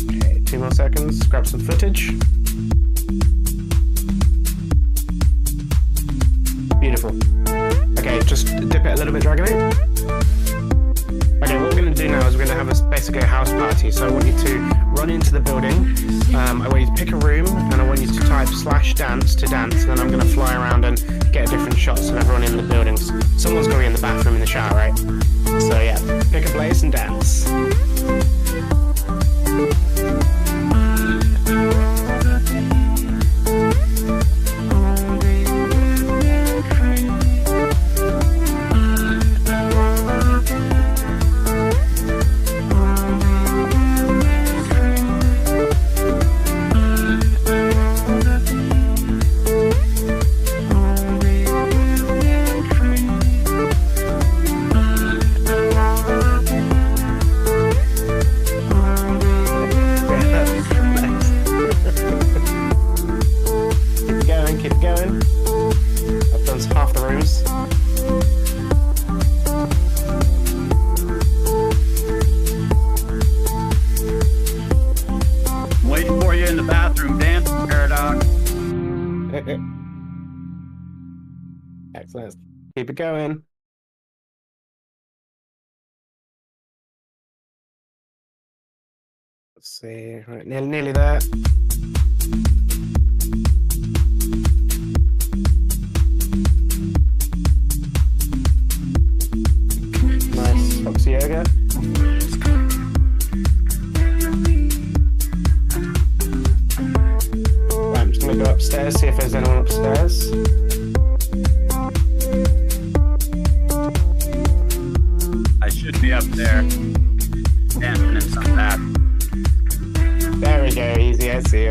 [SPEAKER 8] Okay, 2 more seconds. Grab some footage. Beautiful. Okay, just dip it a little bit, Dragonite. Okay, what we're going to do now is we're going to have basically a house party. So I want you to run into the building. I want you to pick a room, and I want you to type /dance to dance, and then I'm going to fly around and get different shots of everyone in the buildings. Someone's going to be in the bathroom in the shower, right? So yeah, pick a place and dance. Keep going. I've done half the rooms.
[SPEAKER 9] Waiting for you in the bathroom, dance, Paradox.
[SPEAKER 8] Excellent. Keep it going. Let's see. Right, nearly there. Nice Foxy Yoga. Right, I'm just gonna go upstairs, see if there's anyone upstairs.
[SPEAKER 9] should be up there dancing in some bath.
[SPEAKER 8] There we go, easy, I see you.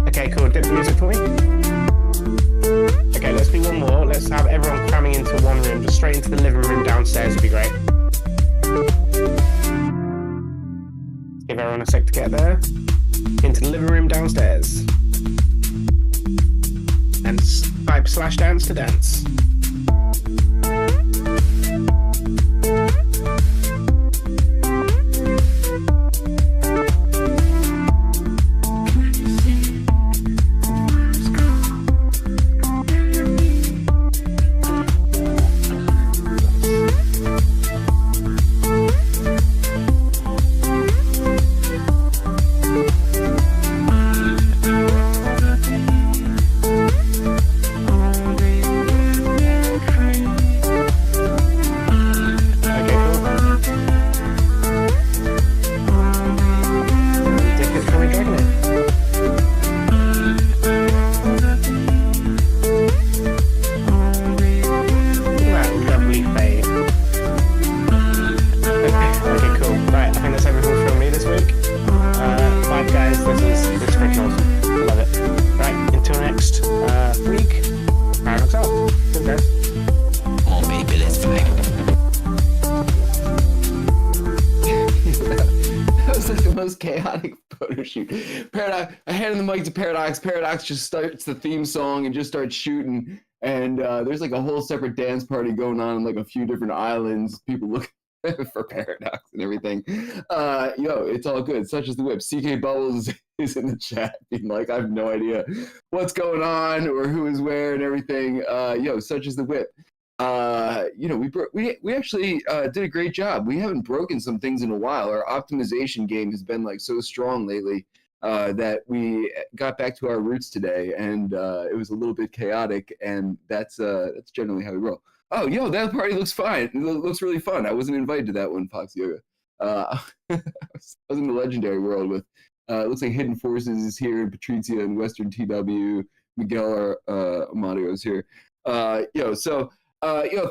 [SPEAKER 8] Okay, cool, dip the music for me. Okay, let's do one more. Let's have everyone cramming into one room, just straight into the living room downstairs would be great. Give everyone a sec to get there. Into the living room downstairs. And /dance to dance.
[SPEAKER 3] Chaotic photo shoot. Paradox, I hand the mic to Paradox. Paradox just starts the theme song and just starts shooting. And there's like a whole separate dance party going on like a few different islands. People look for Paradox and everything. It's all good. Such as the whip. CK Bubbles is in the chat being like, I have no idea what's going on or who is where and everything. Such as the whip. We actually did a great job. We haven't broken some things in a while. Our optimization game has been like so strong lately that we got back to our roots today, and it was a little bit chaotic, and that's generally how we roll. Oh, that party looks fine. It looks really fun. I wasn't invited to that one, Fox Yoga. I was in the legendary world with. It looks like Hidden Forces is here, and Patrizia and Western TW. Miguel Amadio is here.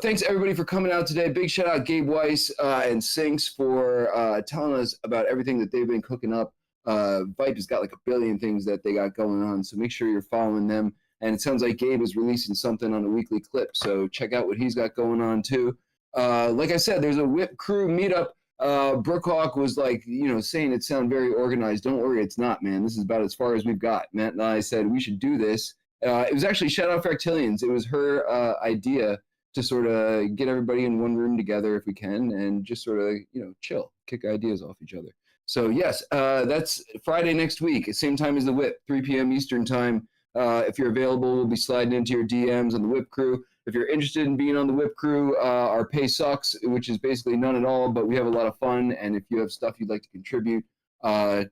[SPEAKER 3] Thanks everybody for coming out today. Big shout out Gabe Weiss and Cynxx for telling us about everything that they've been cooking up. VIPE has got like a billion things that they got going on, so make sure you're following them. And it sounds like Gabe is releasing something on a weekly clip, so check out what he's got going on too. Like I said, there's a WIP crew meetup. Brookhawk was like, saying it sounded very organized. Don't worry, it's not, man. This is about as far as we've got. Matt and I said we should do this. It was actually shout out Fractillions. It was her idea to sort of get everybody in one room together if we can and just sort of, chill, kick ideas off each other. So yes, that's Friday next week, same time as the WIP, 3 p.m. Eastern time. If you're available, we'll be sliding into your DMs on the WIP crew. If you're interested in being on the WIP crew, our pay sucks, which is basically none at all, but we have a lot of fun. And if you have stuff you'd like to contribute,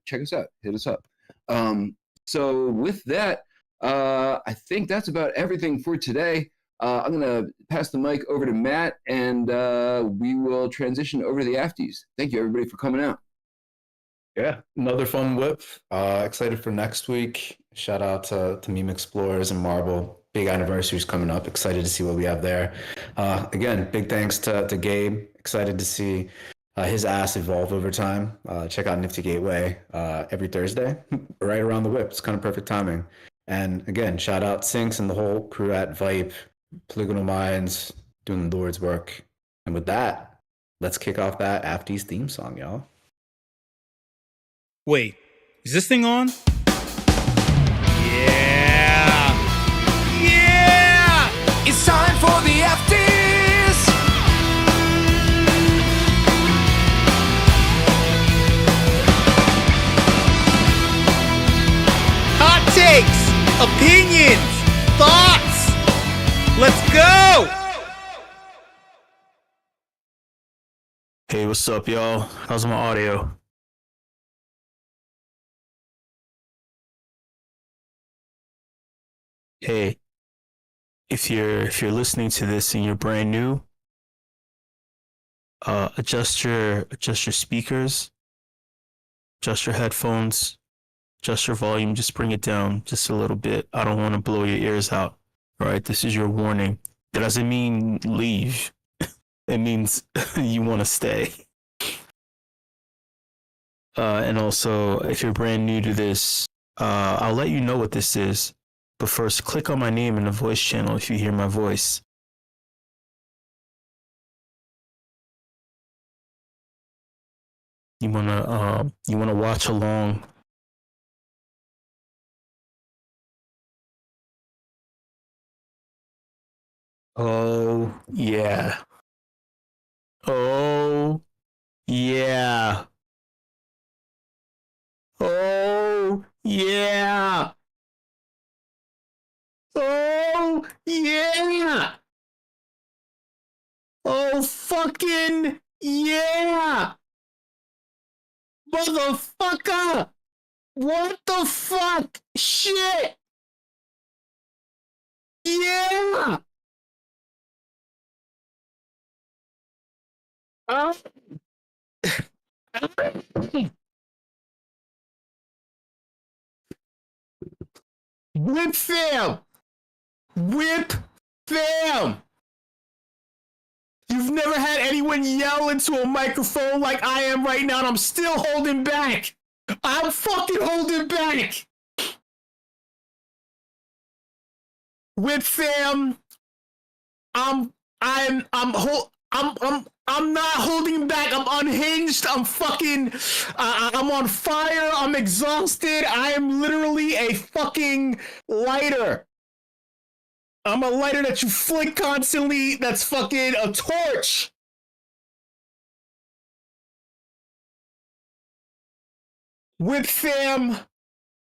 [SPEAKER 3] check us out, hit us up. So with that, I think that's about everything for today. I'm going to pass the mic over to Matt, and we will transition over to the afties. Thank you, everybody, for coming out.
[SPEAKER 2] Yeah, another fun whip. Excited for next week. Shout out to Meme Explorers and Marble. Big anniversary's coming up. Excited to see what we have there. Again, big thanks to Gabe. Excited to see his ass evolve over time. Check out Nifty Gateway every Thursday, right around the whip. It's kind of perfect timing. And again, shout out Cynxx and the whole crew at VIPE, Polygonal Minds, doing the Lord's work. And with that, let's kick off that Afties theme song, y'all.
[SPEAKER 10] Wait, is this thing on? Yeah! Yeah!
[SPEAKER 1] It's time for the afties.
[SPEAKER 10] Hot takes, opinions, thoughts. Let's go!
[SPEAKER 6] Hey, what's up, y'all? How's my audio? Hey, if you're listening to this and you're brand new, adjust your speakers, adjust your headphones, Adjust your volume. Just bring it down just a little bit. I don't want to blow your ears out. All right, this is your warning. That doesn't mean leave. It means you want to stay. And also, if you're brand new to this, I'll let you know what this is. But first, click on my name in the voice channel if you hear my voice. You wanna watch along. Oh yeah. Oh yeah. Oh yeah. Oh yeah. Oh fucking yeah. Motherfucker. What the fuck? Shit. Yeah. Whip fam! Whip fam! You've never had anyone yell into a microphone like I am right now, and I'm still holding back. I'm fucking holding back. Whip fam, I'm not holding back. I'm unhinged. I'm fucking, I'm on fire. I'm exhausted. I am literally a fucking lighter. I'm a lighter that you flick constantly. That's fucking a torch. Whip fam,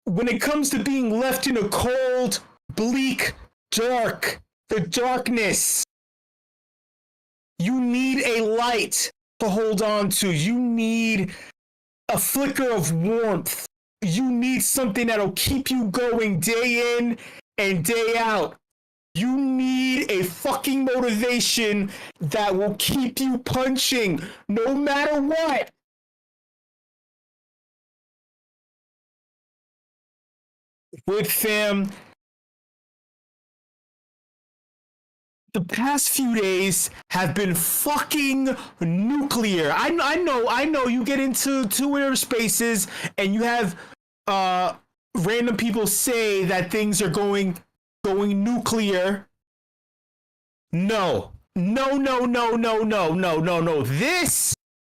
[SPEAKER 6] when it comes to being left in a cold, bleak, the darkness, you need a light to hold on to. You need a flicker of warmth. You need something that'll keep you going day in and day out. You need a fucking motivation that will keep you punching no matter what. With fam, the past few days have been fucking nuclear. I know. You get into Twitter spaces and you have random people say that things are going nuclear. No. This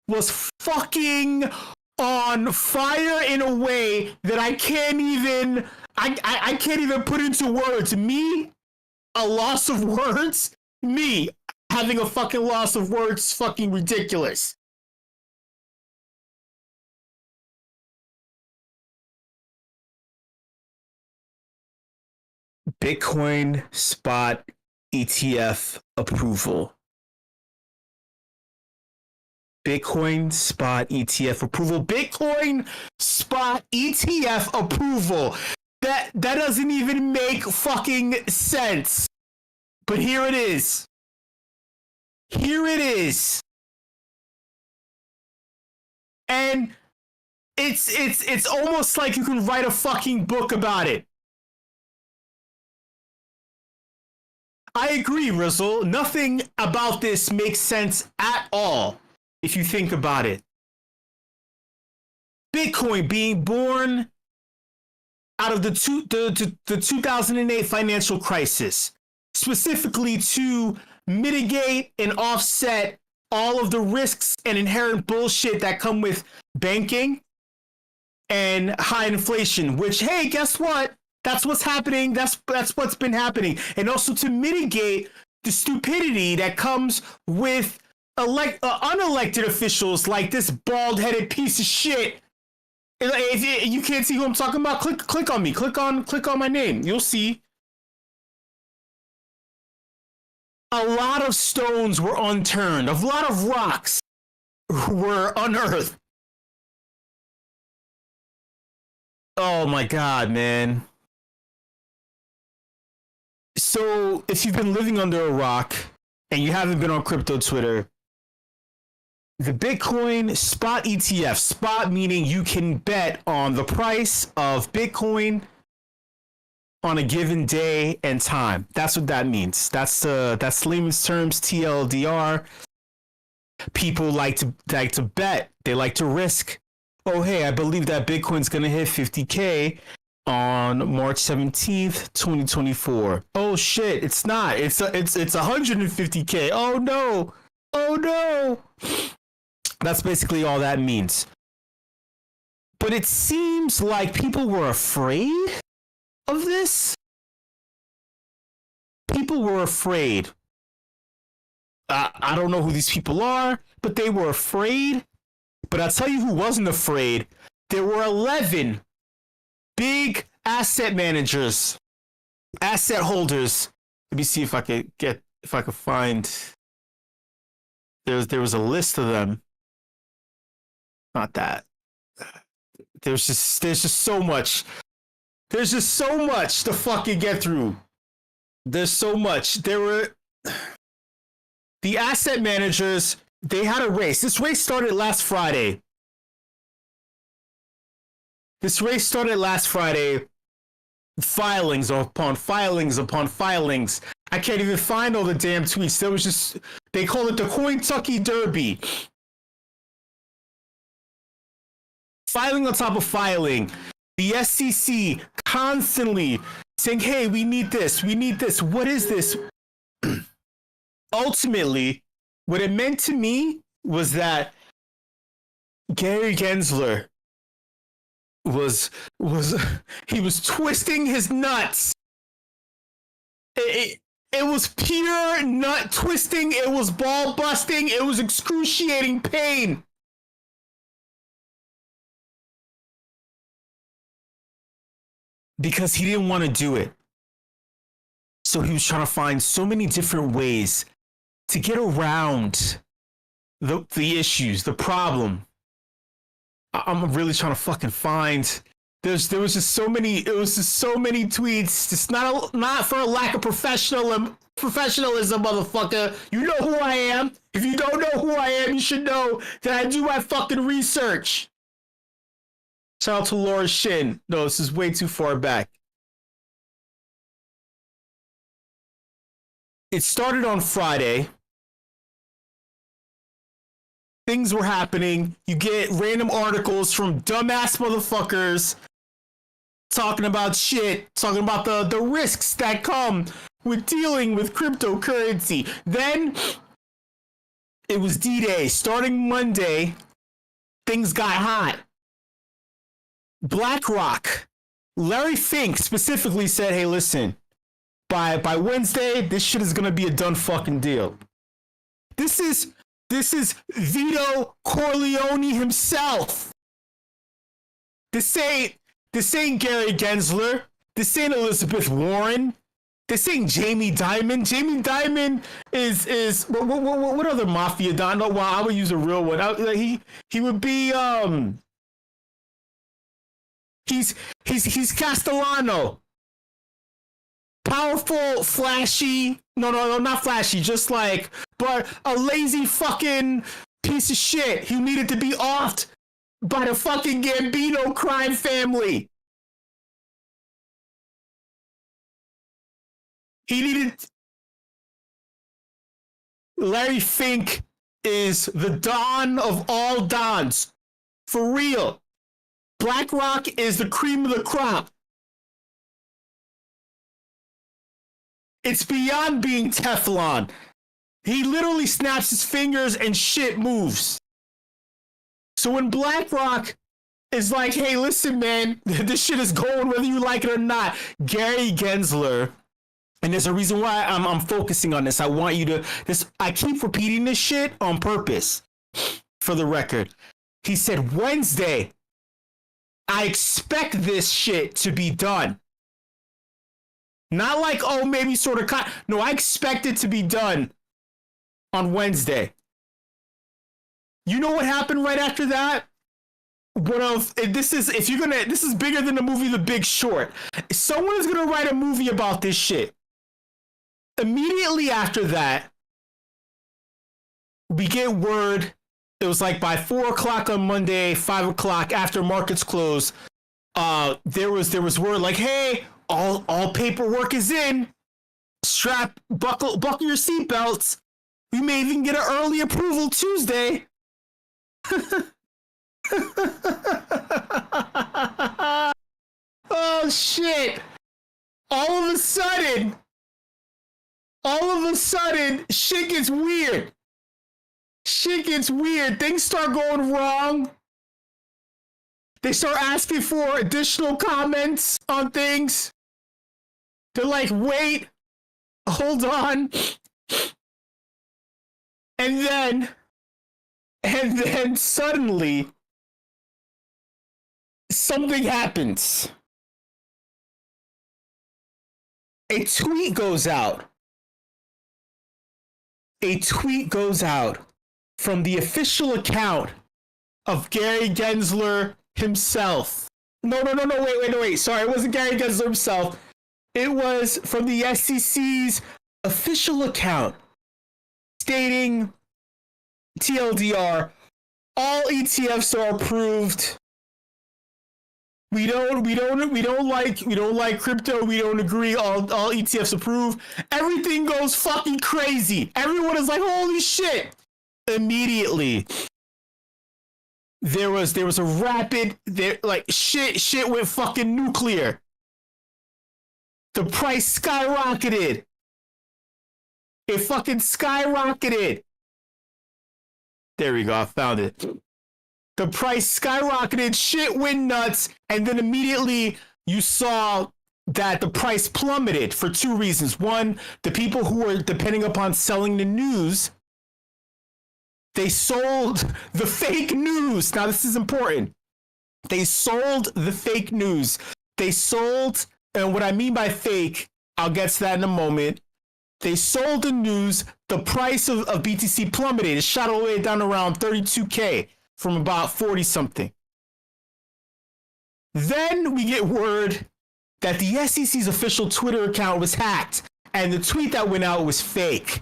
[SPEAKER 6] was fucking on fire in a way that I can't even put into words. Me, a loss of words. Me having a fucking loss of words is fucking ridiculous. Bitcoin spot ETF approval. Bitcoin spot ETF approval. Bitcoin spot ETF approval. That doesn't even make fucking sense. But here it is. And it's almost like you can write a fucking book about it. I agree, Rizzle. Nothing about this makes sense at all if you think about it. Bitcoin being born out of the 2008 financial crisis, specifically to mitigate and offset all of the risks and inherent bullshit that come with banking and high inflation, which, hey, guess what? That's what's happening. That's what's been happening. And also to mitigate the stupidity that comes with unelected officials like this bald-headed piece of shit. If you can't see who I'm talking about, click on me. Click on my name. You'll see. A lot of stones were unturned. A lot of rocks were unearthed. Oh my God, man. So if you've been living under a rock and you haven't been on crypto Twitter, the Bitcoin spot ETF. Spot meaning you can bet on the price of Bitcoin on a given day and time. That's what that means. That's layman's terms, TLDR. People like to bet. They like to risk. Oh, hey, I believe that Bitcoin's gonna hit 50K on March 17th, 2024. Oh shit, it's not. It's 150K. Oh no. Oh no. That's basically all that means. But it seems like people were afraid of this. People were afraid. I don't know who these people are, but they were afraid. But I'll tell you who wasn't afraid. There were 11 big asset managers, asset holders. Let me see if I could find. There was a list of them. Not that. There's just so much. There's just so much to fucking get through. There's so much. There were the asset managers. They had a race. This race started last Friday. Filings upon filings upon filings. I can't even find all the damn tweets. There was just, they call it the Cointucky Derby. Filing on top of filing. The SEC constantly saying, hey, we need this. What is this? Ultimately, what it meant to me was that Gary Gensler was twisting his nuts. It was pure nut twisting. It was ball busting. It was excruciating pain. Because he didn't want to do it. So he was trying to find so many different ways to get around the issues, the problem. I'm really trying to fucking find. There was just so many. It was just so many tweets. Just not for a lack of professionalism, motherfucker. You know who I am. If you don't know who I am, you should know that I do my fucking research. Shout out to Laura Shin. No, this is way too far back. It started on Friday. Things were happening. You get random articles from dumbass motherfuckers talking about shit, talking about the risks that come with dealing with cryptocurrency. Then it was D-Day. Starting Monday, things got hot. BlackRock, Larry Fink specifically said, hey, listen, by Wednesday, this shit is gonna be a done fucking deal. This is Vito Corleone himself. This ain't Gary Gensler. This ain't Elizabeth Warren. This ain't Jamie Dimon. Jamie Dimon is what other mafia don? No, well, I would use a real one. He would be he's Castellano. Powerful, flashy. No, not flashy. Just like, but a lazy fucking piece of shit. He needed to be offed by the fucking Gambino crime family. He needed. Larry Fink is the Don of all Dons. For real. BlackRock is the cream of the crop. It's beyond being Teflon. He literally snaps his fingers and shit moves. So when BlackRock is like, hey, listen, man, this shit is going whether you like it or not. Gary Gensler, and there's a reason why I'm focusing on this. I want you to, I keep repeating this shit on purpose for the record. He said, Wednesday, I expect this shit to be done. Not like, oh, maybe sort of. No, I expect it to be done on Wednesday. You know what happened right after that? This is bigger than the movie The Big Short. Someone is gonna write a movie about this shit. Immediately after that, we get word It was like by 4 o'clock on Monday, 5 o'clock after markets close. There was word like, hey, all paperwork is in. Buckle your seatbelts. We may even get an early approval Tuesday. Oh shit! All of a sudden, shit gets weird. Things start going wrong. They start asking for additional comments on things. They're like, wait, hold on. And then suddenly something happens. A tweet goes out from the official account of Gary Gensler himself. No, wait. Sorry, it wasn't Gary Gensler himself. It was from the SEC's official account stating, TLDR, all ETFs are approved. We don't like crypto. We don't agree. All ETFs approved. Everything goes fucking crazy. Everyone is like, holy shit! Immediately, there was a rapid shit went fucking nuclear. The price skyrocketed. It fucking skyrocketed. There we go. I found it. The price skyrocketed, shit went nuts, and then immediately you saw that the price plummeted for two reasons. One, the people who were depending upon selling the news, they sold the fake news. Now, this is important. They sold the fake news. They sold, and what I mean by fake, I'll get to that in a moment. They sold the news. The price of BTC plummeted. It shot all the way down around 32K. From about 40 something. Then we get word that the SEC's official Twitter account was hacked and the tweet that went out was fake.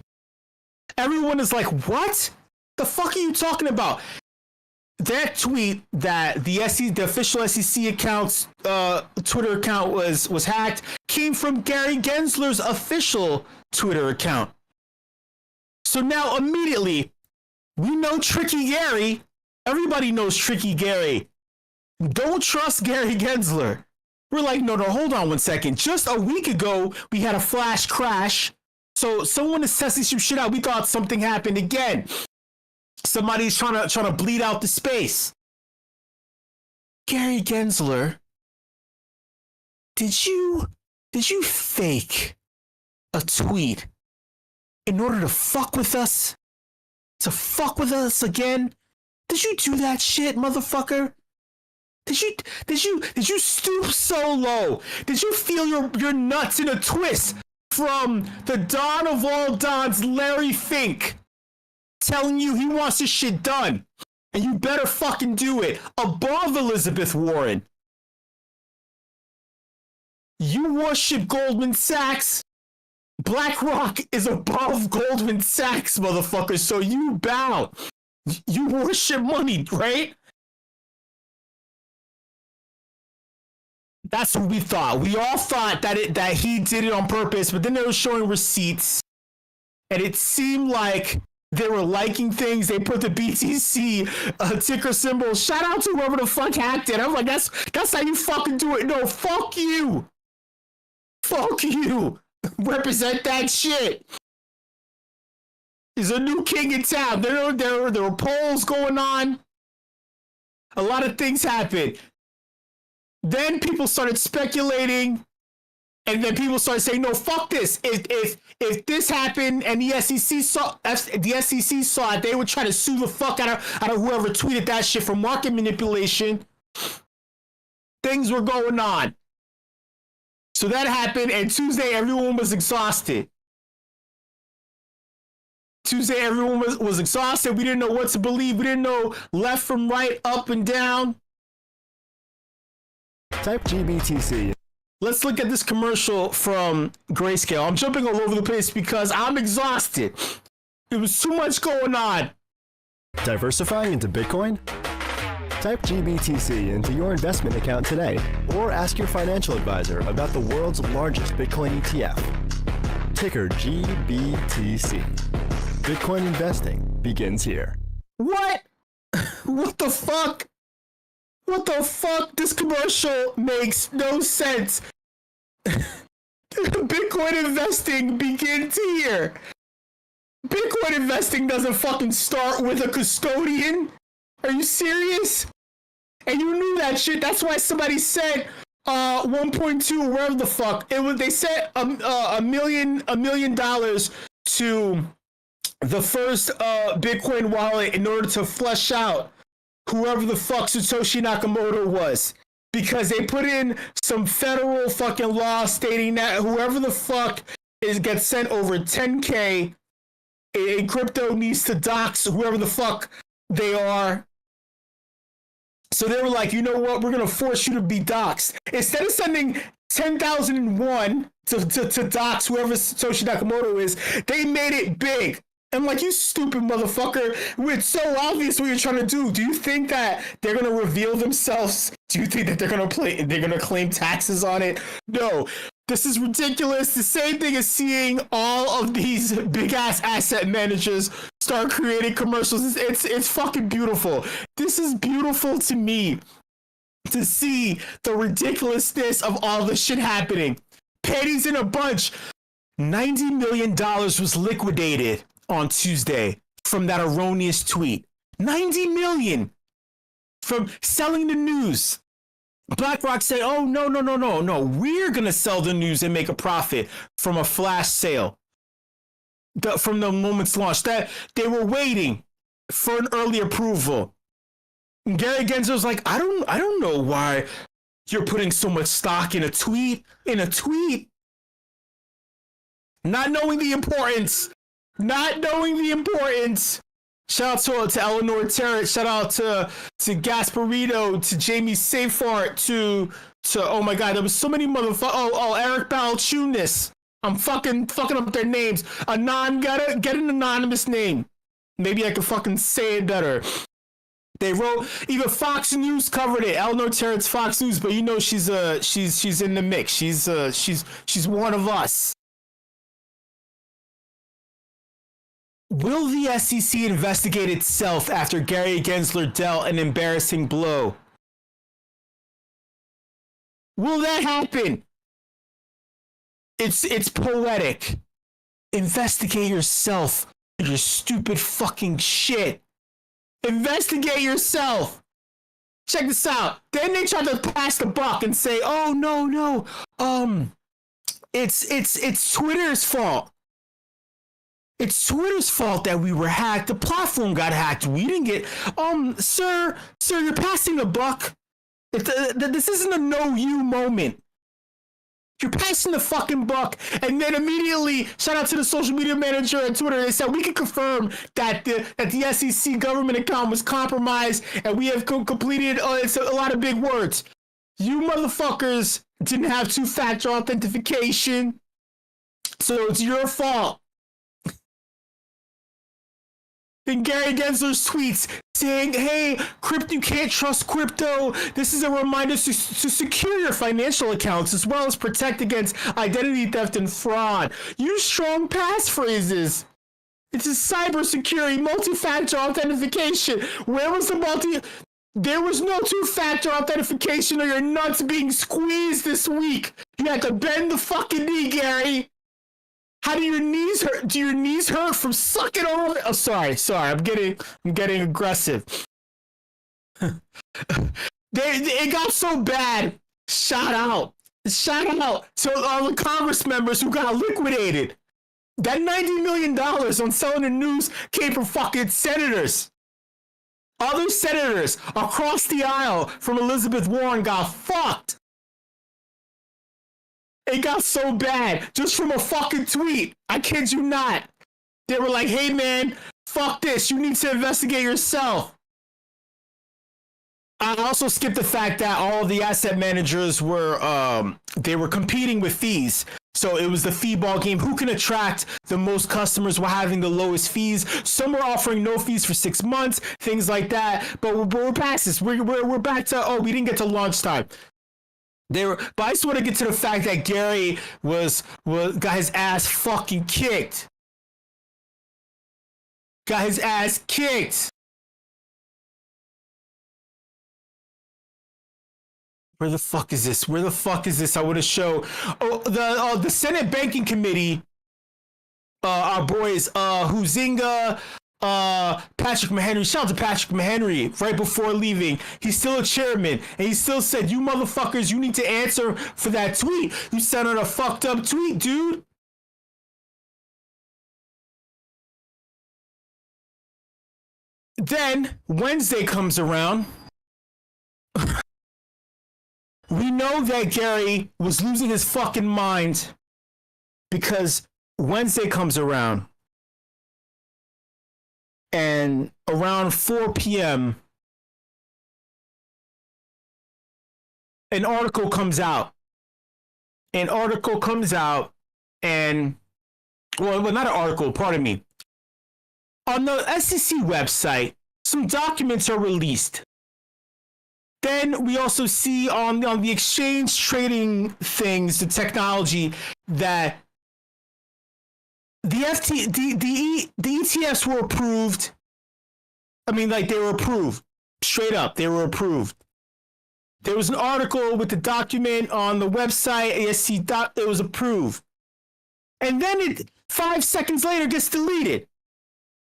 [SPEAKER 6] Everyone is like, what? The fuck are you talking about? That tweet that the official SEC account's Twitter account was hacked came from Gary Gensler's official Twitter account. So now immediately, we know Tricky Gary. Everybody knows Tricky Gary. Don't trust Gary Gensler. We're like, no, hold on one second. Just a week ago, we had a flash crash. So someone is testing some shit out. We thought something happened again. Somebody's trying to bleed out the space. Gary Gensler, did you fake a tweet in order to fuck with us? To fuck with us again? Did you do that shit, motherfucker? Did you stoop so low? Did you feel your nuts in a twist from the Don of all Dons, Larry Fink, telling you he wants this shit done, and you better fucking do it above Elizabeth Warren? You worship Goldman Sachs. BlackRock is above Goldman Sachs, motherfucker, so you bow. You worship money, right? That's what we thought. We all thought that he did it on purpose, but then they were showing receipts, and it seemed like they were liking things. They put the BTC ticker symbol. Shout out to whoever the fuck hacked it. I'm like, that's how you fucking do it. No, fuck you. Fuck you. Represent that shit. There's a new king in town. There were polls going on. A lot of things happened. Then people started speculating, and then people started saying, "No, fuck this. If this happened and the SEC saw it, they would try to sue the fuck out of whoever tweeted that shit for market manipulation." Things were going on. So that happened, and Tuesday everyone was exhausted. Everyone was exhausted. We didn't know what to believe. We didn't know left from right, up and down.
[SPEAKER 11] Type GBTC.
[SPEAKER 6] Let's look at this commercial from Grayscale. I'm jumping all over the place because I'm exhausted. There was too much going on.
[SPEAKER 11] Diversifying into Bitcoin? Type GBTC into your investment account today, or ask your financial advisor about the world's largest Bitcoin ETF. Ticker GBTC. Bitcoin investing begins here.
[SPEAKER 6] What? What the fuck? What the fuck? This commercial makes no sense. Bitcoin investing begins here. Bitcoin investing doesn't fucking start with a custodian. Are you serious? And you knew that shit. That's why somebody said 1.2, wherever the fuck it was. They said $1 million to the first Bitcoin wallet in order to flush out whoever the fuck Satoshi Nakamoto was, because they put in some federal fucking law stating that whoever the fuck gets sent over 10K in crypto needs to dox whoever the fuck they are. So they were like, you know what? We're going to force you to be doxxed. Instead of sending 10,001 to dox whoever Satoshi Nakamoto is, they made it big. I'm like, you stupid motherfucker. It's so obvious what you're trying to do. Do you think that they're going to reveal themselves? Do you think that they're going to claim taxes on it? No. This is ridiculous. The same thing as seeing all of these big ass asset managers start creating commercials. It's fucking beautiful. This is beautiful to me to see the ridiculousness of all this shit happening. Panties in a bunch. $90 million was liquidated on Tuesday from that erroneous tweet. 90 million from selling the news. BlackRock said, oh, no. We're going to sell the news and make a profit from a flash sale. From the moment's launch. That they were waiting for an early approval. And Gary Gensler was like, I don't know why you're putting so much stock in a tweet. Not knowing the importance. Shout out to Eleanor Terrett. Shout out to Gasparito, to Jamie Safart, to oh my god, there was so many motherfuckers. Oh, Eric Balchunas. I'm fucking up their names. Get an anonymous name. Maybe I can fucking say it better. They wrote, even Fox News covered it. Eleanor Terrett's Fox News, but you know she's in the mix. She's one of us. Will the SEC investigate itself after Gary Gensler dealt an embarrassing blow? Will that happen? It's poetic. Investigate yourself. Your stupid fucking shit. Investigate yourself. Check this out. Then they tried to pass the buck and say, "Oh no. It's Twitter's fault. It's Twitter's fault that we were hacked. The platform got hacked. We didn't get. Sir, you're passing the buck. This isn't a no you moment. You're passing the fucking buck." And then immediately, shout out to the social media manager at Twitter. They said, we can confirm that the SEC government account was compromised, and we have completed. It's a lot of big words. You motherfuckers didn't have two-factor authentication, so it's your fault. Then Gary Gensler's tweets saying, hey, you can't trust crypto. This is a reminder to secure your financial accounts as well as protect against identity theft and fraud. Use strong passphrases. It's a cybersecurity, multi-factor authentication. Where was there was no two-factor authentication or your nuts being squeezed this week. You had to bend the fucking knee, Gary. How do your knees hurt? Do your knees hurt from sucking on? Oh, sorry. I'm getting aggressive. It got so bad. Shout out to all the Congress members who got liquidated. That $90 million on selling the news came from fucking senators. Other senators across the aisle from Elizabeth Warren got fucked. It got so bad just from a fucking tweet. I kid you not. They were like, hey man, fuck this. You need to investigate yourself. I also skipped the fact that all of the asset managers were they were competing with fees. So it was the fee ball game. Who can attract the most customers while having the lowest fees? Some are offering no fees for 6 months, things like that. But we're past this. We're back to, we didn't get to launch time. But I just want to get to the fact that Gary got his ass fucking kicked. Got his ass kicked. Where the fuck is this? Where the fuck is this? I want to show. The Senate Banking Committee, our boys, Huizinga, Patrick Mahenry. Shout out to Patrick Mahenry right before leaving. He's still a chairman, and he still said, "You motherfuckers, you need to answer for that tweet. You sent out a fucked up tweet, dude." Then Wednesday comes around. We know that Gary was losing his fucking mind because Wednesday comes around and around 4 p.m. an article comes out. Well, not an article, pardon me. On the SEC website, some documents are released. Then we also see on the exchange trading things, the technology, that the ETFs were approved. I mean, like, they were approved. Straight up, they were approved. There was an article with the document on the website, it was approved. And then 5 seconds later, gets deleted.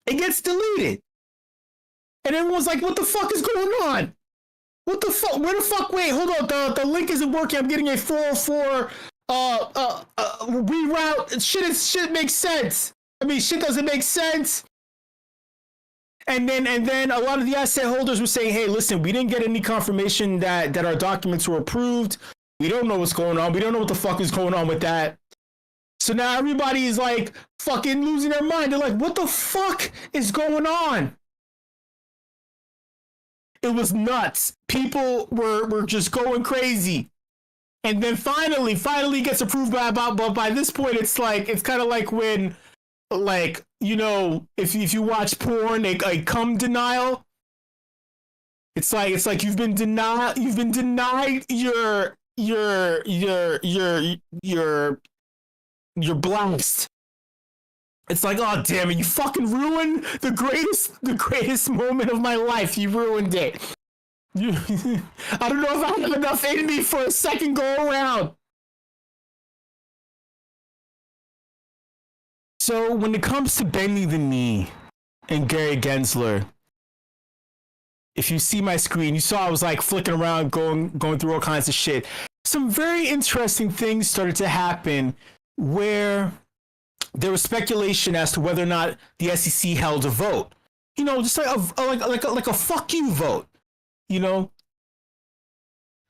[SPEAKER 6] It gets deleted. And everyone's like, what the fuck is going on? What the fuck? Where the fuck? Wait, hold on. The link isn't working. I'm getting a 404 reroute. Shit makes sense. I mean, shit doesn't make sense. And then a lot of the asset holders were saying, hey, listen, we didn't get any confirmation that our documents were approved. We don't know what's going on. We don't know what the fuck is going on with that. So now everybody is like fucking losing their mind. They're like, what the fuck is going on? It was nuts. People were just going crazy. And then finally gets approved by this point, it's kind of like when, like, you know, if you watch porn, a cum denial. It's like you've been denied your blast. It's like, oh damn it, you fucking ruined the greatest moment of my life. You ruined it. I don't know if I have enough in me for a second go around. So when it comes to bending the knee and Gary Gensler, if you see my screen, you saw I was like flicking around, going through all kinds of shit. Some very interesting things started to happen where there was speculation as to whether or not the SEC held a vote. You know, just like a fuck you vote. You know,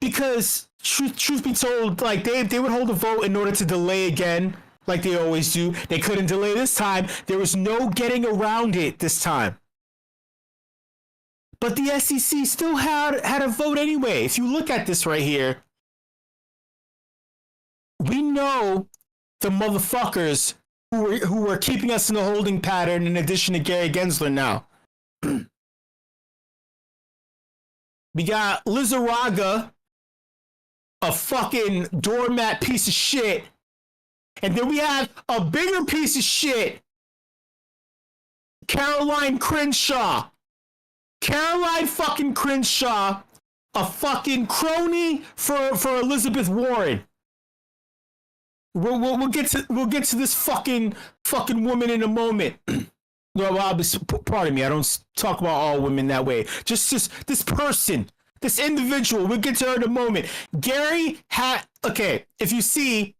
[SPEAKER 6] because truth be told, like they would hold a vote in order to delay again, like they always do. They couldn't delay this time. There was no getting around it this time. But the SEC still had a vote anyway. If you look at this right here, we know the motherfuckers who were keeping us in the holding pattern in addition to Gary Gensler now. We got Lizaraga, a fucking doormat piece of shit. And then we have a bigger piece of shit, Caroline Crenshaw. Caroline fucking Crenshaw, a fucking crony for Elizabeth Warren. We'll get to this fucking woman in a moment. Well, pardon me, I don't talk about all women that way. Just this person, this individual. We'll get to her in a moment. Gary had, okay, if you see,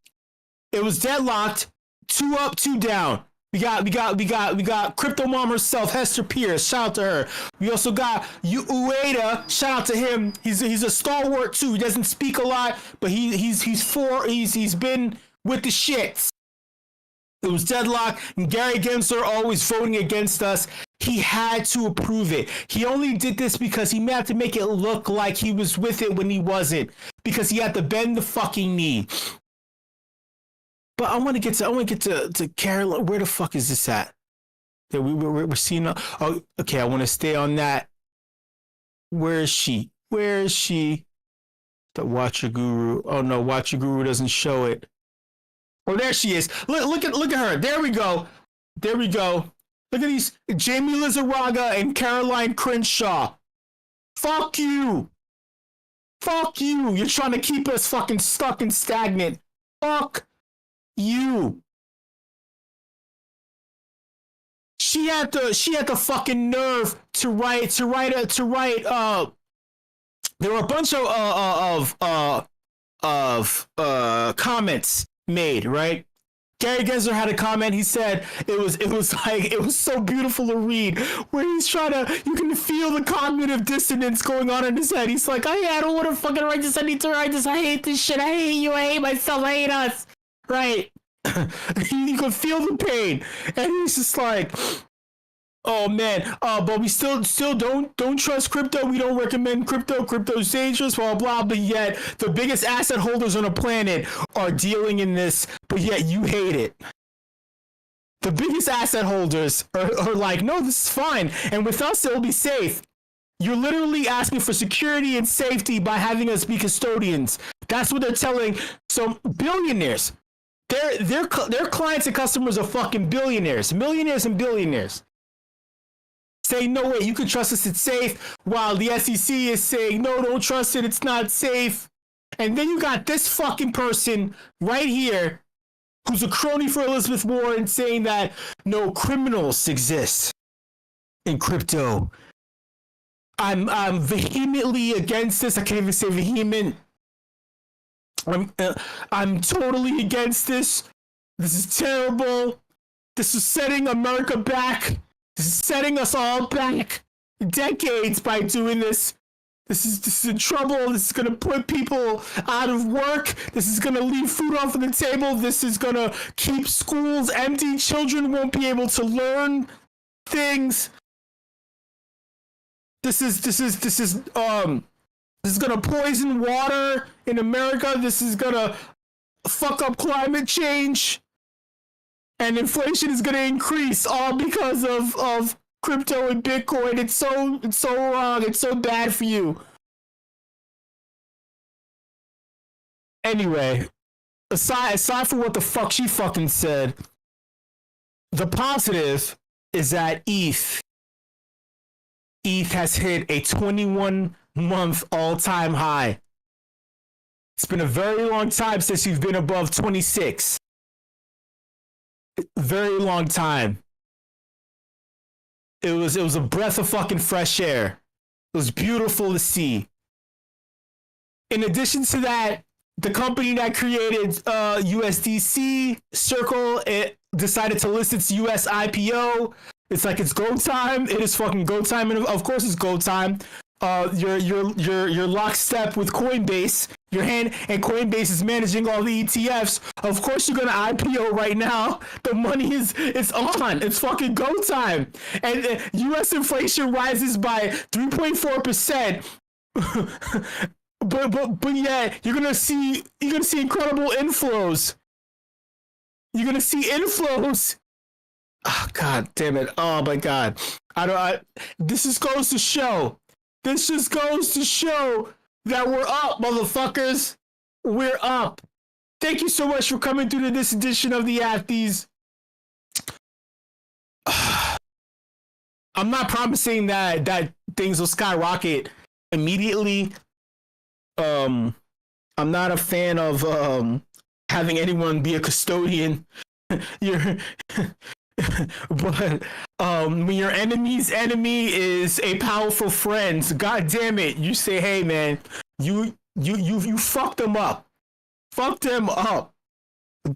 [SPEAKER 6] it was deadlocked, 2 up, 2 down. We got Crypto Mom herself, Hester Pierce. Shout out to her. We also got Ueda. Shout out to him. He's a stalwart too. He doesn't speak a lot, but he's been with the shits. It was deadlocked, and Gary Gensler always voting against us. He had to approve it. He only did this because he had to make it look like he was with it when he wasn't, because he had to bend the fucking knee. But I want to get to Caroline. Where the fuck is this at? That we're seeing. Oh, okay. I want to stay on that. Where is she? Where is she? The Watcher Guru. Oh no, Watcher Guru doesn't show it. Oh, there she is. Look at her. There we go. There we go. Look at these Jamie Lizaraga and Caroline Crenshaw. Fuck you. Fuck you. You're trying to keep us fucking stuck and stagnant. Fuck you. She had the fucking nerve to write there were a bunch of comments made, right? Gary Gensler had a comment. He said it was so beautiful to read, where he's you can feel the cognitive dissonance going on in his head. He's like, I don't want to fucking write this. I need to write this. I hate this shit. I hate you. I hate myself. I hate us. Right? You can feel the pain, and he's just like, oh man, but we still don't trust crypto. We don't recommend crypto. Crypto's dangerous, blah blah. But yet the biggest asset holders on the planet are dealing in this, but yet you hate it. The biggest asset holders are like, no, this is fine, and with us it'll be safe. You're literally asking for security and safety by having us be custodians. That's what they're telling some billionaires. Their clients and customers are fucking billionaires, millionaires and billionaires. Say, no way, you can trust us, it's safe, while the SEC is saying, no, don't trust it, it's not safe. And then you got this fucking person right here who's a crony for Elizabeth Warren saying that no criminals exist in crypto. I'm vehemently against this. I can't even say vehement. I'm totally against this. This is terrible. This is setting America back. This is setting us all back decades by doing this. This is in trouble. This is going to put people out of work. This is going to leave food off the table. This is going to keep schools empty. Children won't be able to learn things. This is going to poison water in America. This is going to fuck up climate change. And inflation is going to increase all because of crypto and Bitcoin. It's so wrong. It's so bad for you. Anyway, aside from what the fuck she fucking said, the positive is that ETH has hit a 21-month all-time high. It's been a very long time since you've been above 26. Very long time. It was a breath of fucking fresh air. It was beautiful to see. In addition to that, the company that created USDC, Circle, it decided to list its US IPO. It's like it's go time. It is fucking go time, and of course it's go time. You're lockstep with Coinbase. Your hand and Coinbase is managing all the ETFs. Of course you're gonna IPO right now. The money it's on. It's fucking go time. And U.S. inflation rises by 3.4%. but yeah, you're gonna see incredible inflows. You're gonna see inflows. Oh, God damn it! Oh my God! This just goes to show. This just goes to show that we're up, motherfuckers. We're up. Thank you so much for coming through to this edition of the Afties. I'm not promising that things will skyrocket immediately. I'm not a fan of having anyone be a custodian. But when your enemy's enemy is a powerful friend, God damn it, you say, hey man, you fuck them up. Fuck them up.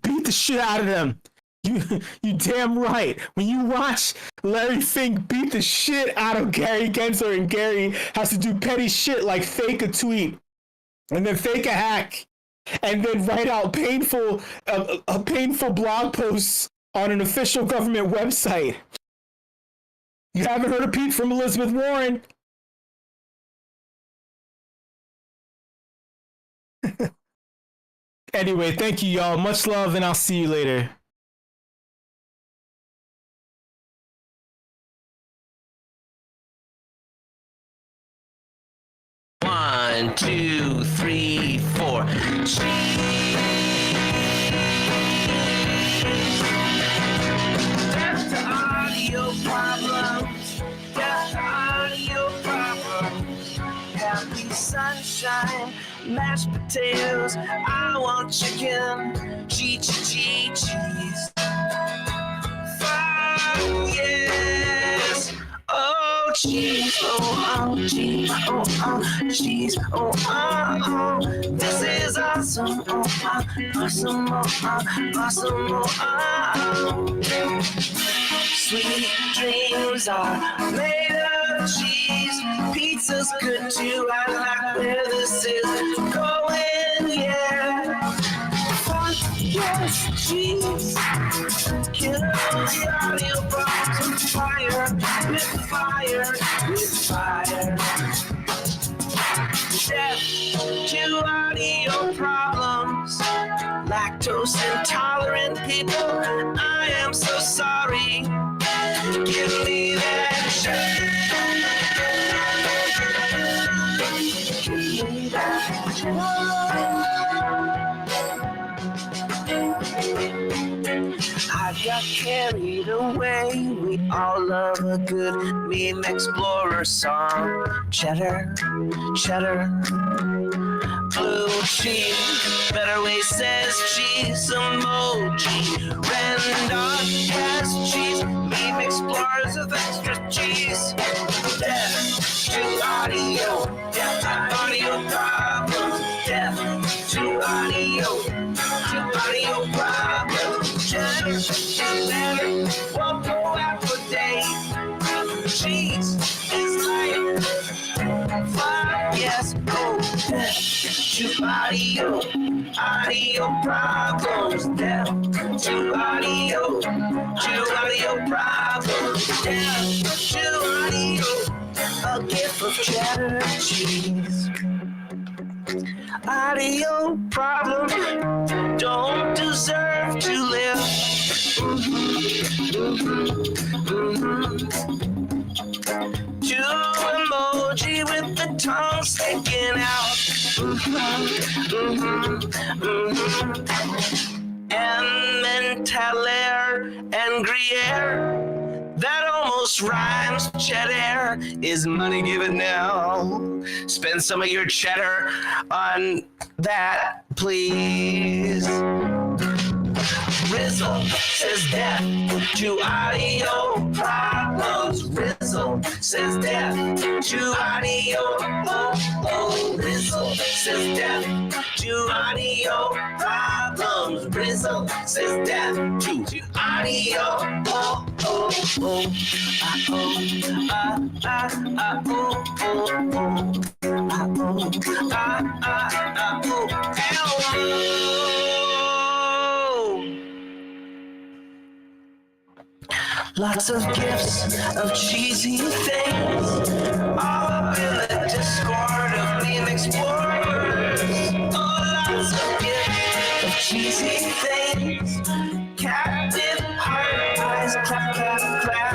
[SPEAKER 6] Beat the shit out of them. You damn right. When you watch Larry Fink beat the shit out of Gary Gensler, and Gary has to do petty shit like fake a tweet and then fake a hack and then write out painful blog posts on an official government website. You haven't heard a peep from Elizabeth Warren. Anyway, thank you, y'all. Much love, and I'll see you later.
[SPEAKER 12] One, two, three, four. Death to audio problems. Death to audio problems. Happy sunshine, mashed potatoes. I want chicken, cheese. Fuck yes. Oh, cheese, oh, cheese, oh, cheese, oh. This is awesome, awesome, awesome, Sweet dreams are made of cheese. Pizza's good too, I like where this is going, yeah. Fuck yes, cheese. Kill the audio box with fire, with fire, with fire. Death to audio problems. Lactose intolerant people, I am so sorry. Give me that shit. Give me that I got carried away. We all love a good meme explorer song. Cheddar, blue cheese. Better Way says cheese emoji. Rendon has cheese. Meme explorers with extra cheese. Death to audio. Death to audio problems. Death to audio. To audio problems. Cheddar won't go out for days. Cheese is like fuck yes, oh death to audio problems, death to audio problems, death to audio, a gift of cheddar cheese. Audio problem don't deserve to live. To emoji with the tongue sticking out. Emmentaler and Gruyere. That almost rhymes. Cheddar is money given now. Spend some of your cheddar on that, please. Rizzle says death to audio problems. Rizzle says death to audio. Oh, Rizzle says death to audio problems. Rizzle says death to audio. Oh, lots of gifts of cheesy things, all up in the Discord of meme explorers. Oh, lots of gifts of cheesy things, captive heart eyes, clap, clap, clap.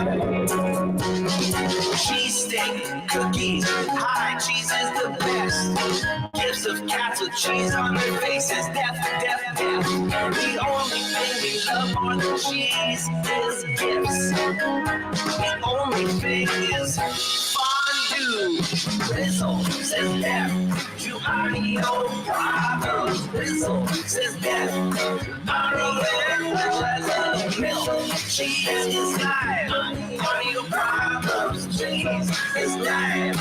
[SPEAKER 12] Cheesesteak, cookies, hi, cheese is the best. Gifts of cats with cheese on their faces, death, death, death. The only thing we love more than cheese is gifts. The only thing is fondue. Rizzle says death to audio problems. Rizzle says death to audio. I love milk. Cheese is live. Audio problems. Cheese is live.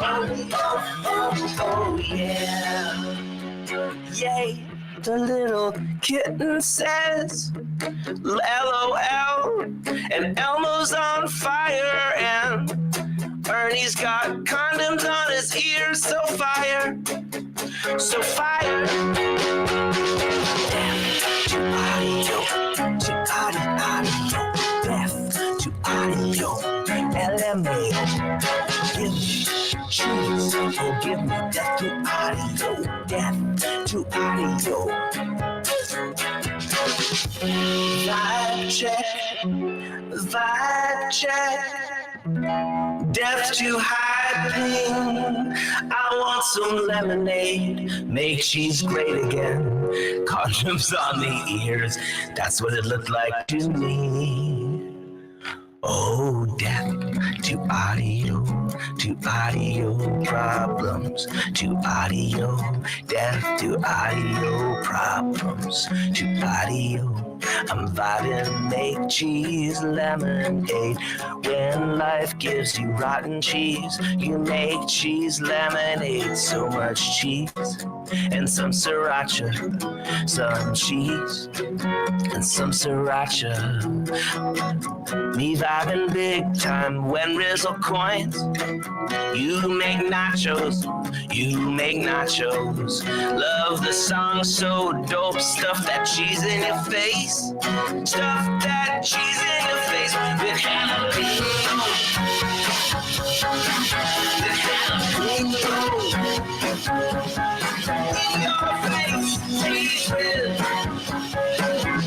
[SPEAKER 12] Oh, yeah. Yay. The little kitten says LOL, and Elmo's on fire, and Ernie's got condoms on his ears, so fire, so fire. Death to audio, death to audio, LMAO, give me cheese, oh give me death to audio, death to audio. Vibe check, vibe check. Death to high pain. I want some lemonade. Make cheese great again. Condoms on the ears. That's what it looked like to me. Oh, death to audio problems, to audio, death to audio problems, to audio. I'm vibing, make cheese lemonade. When life gives you rotten cheese, you make cheese lemonade. So much cheese and some sriracha, some cheese and some sriracha. Me vibing big time when Rizzle coins. You make nachos, you make nachos. Love the song so dope. Stuff that cheese in your face. Stuff that cheese in your face with jalapeno. With jalapeno. In your face, cheese whiz.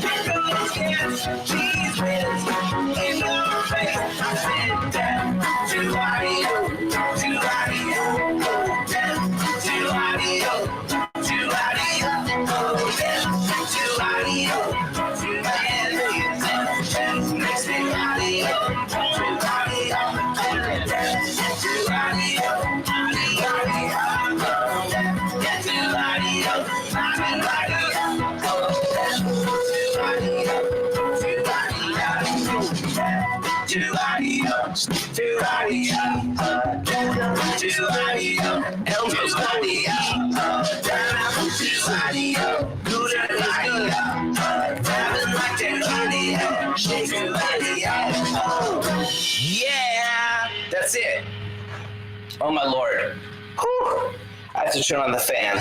[SPEAKER 12] Pickles, yes, cheese whiz. In your face, I said death to audio, to audio, death to audio, to audio, death to audio, to audio, makes me audio, to audio, death to audio, get to audio, Elmo's audio, yeah, that's it. Oh my lord. Whew. I have to turn on the fan.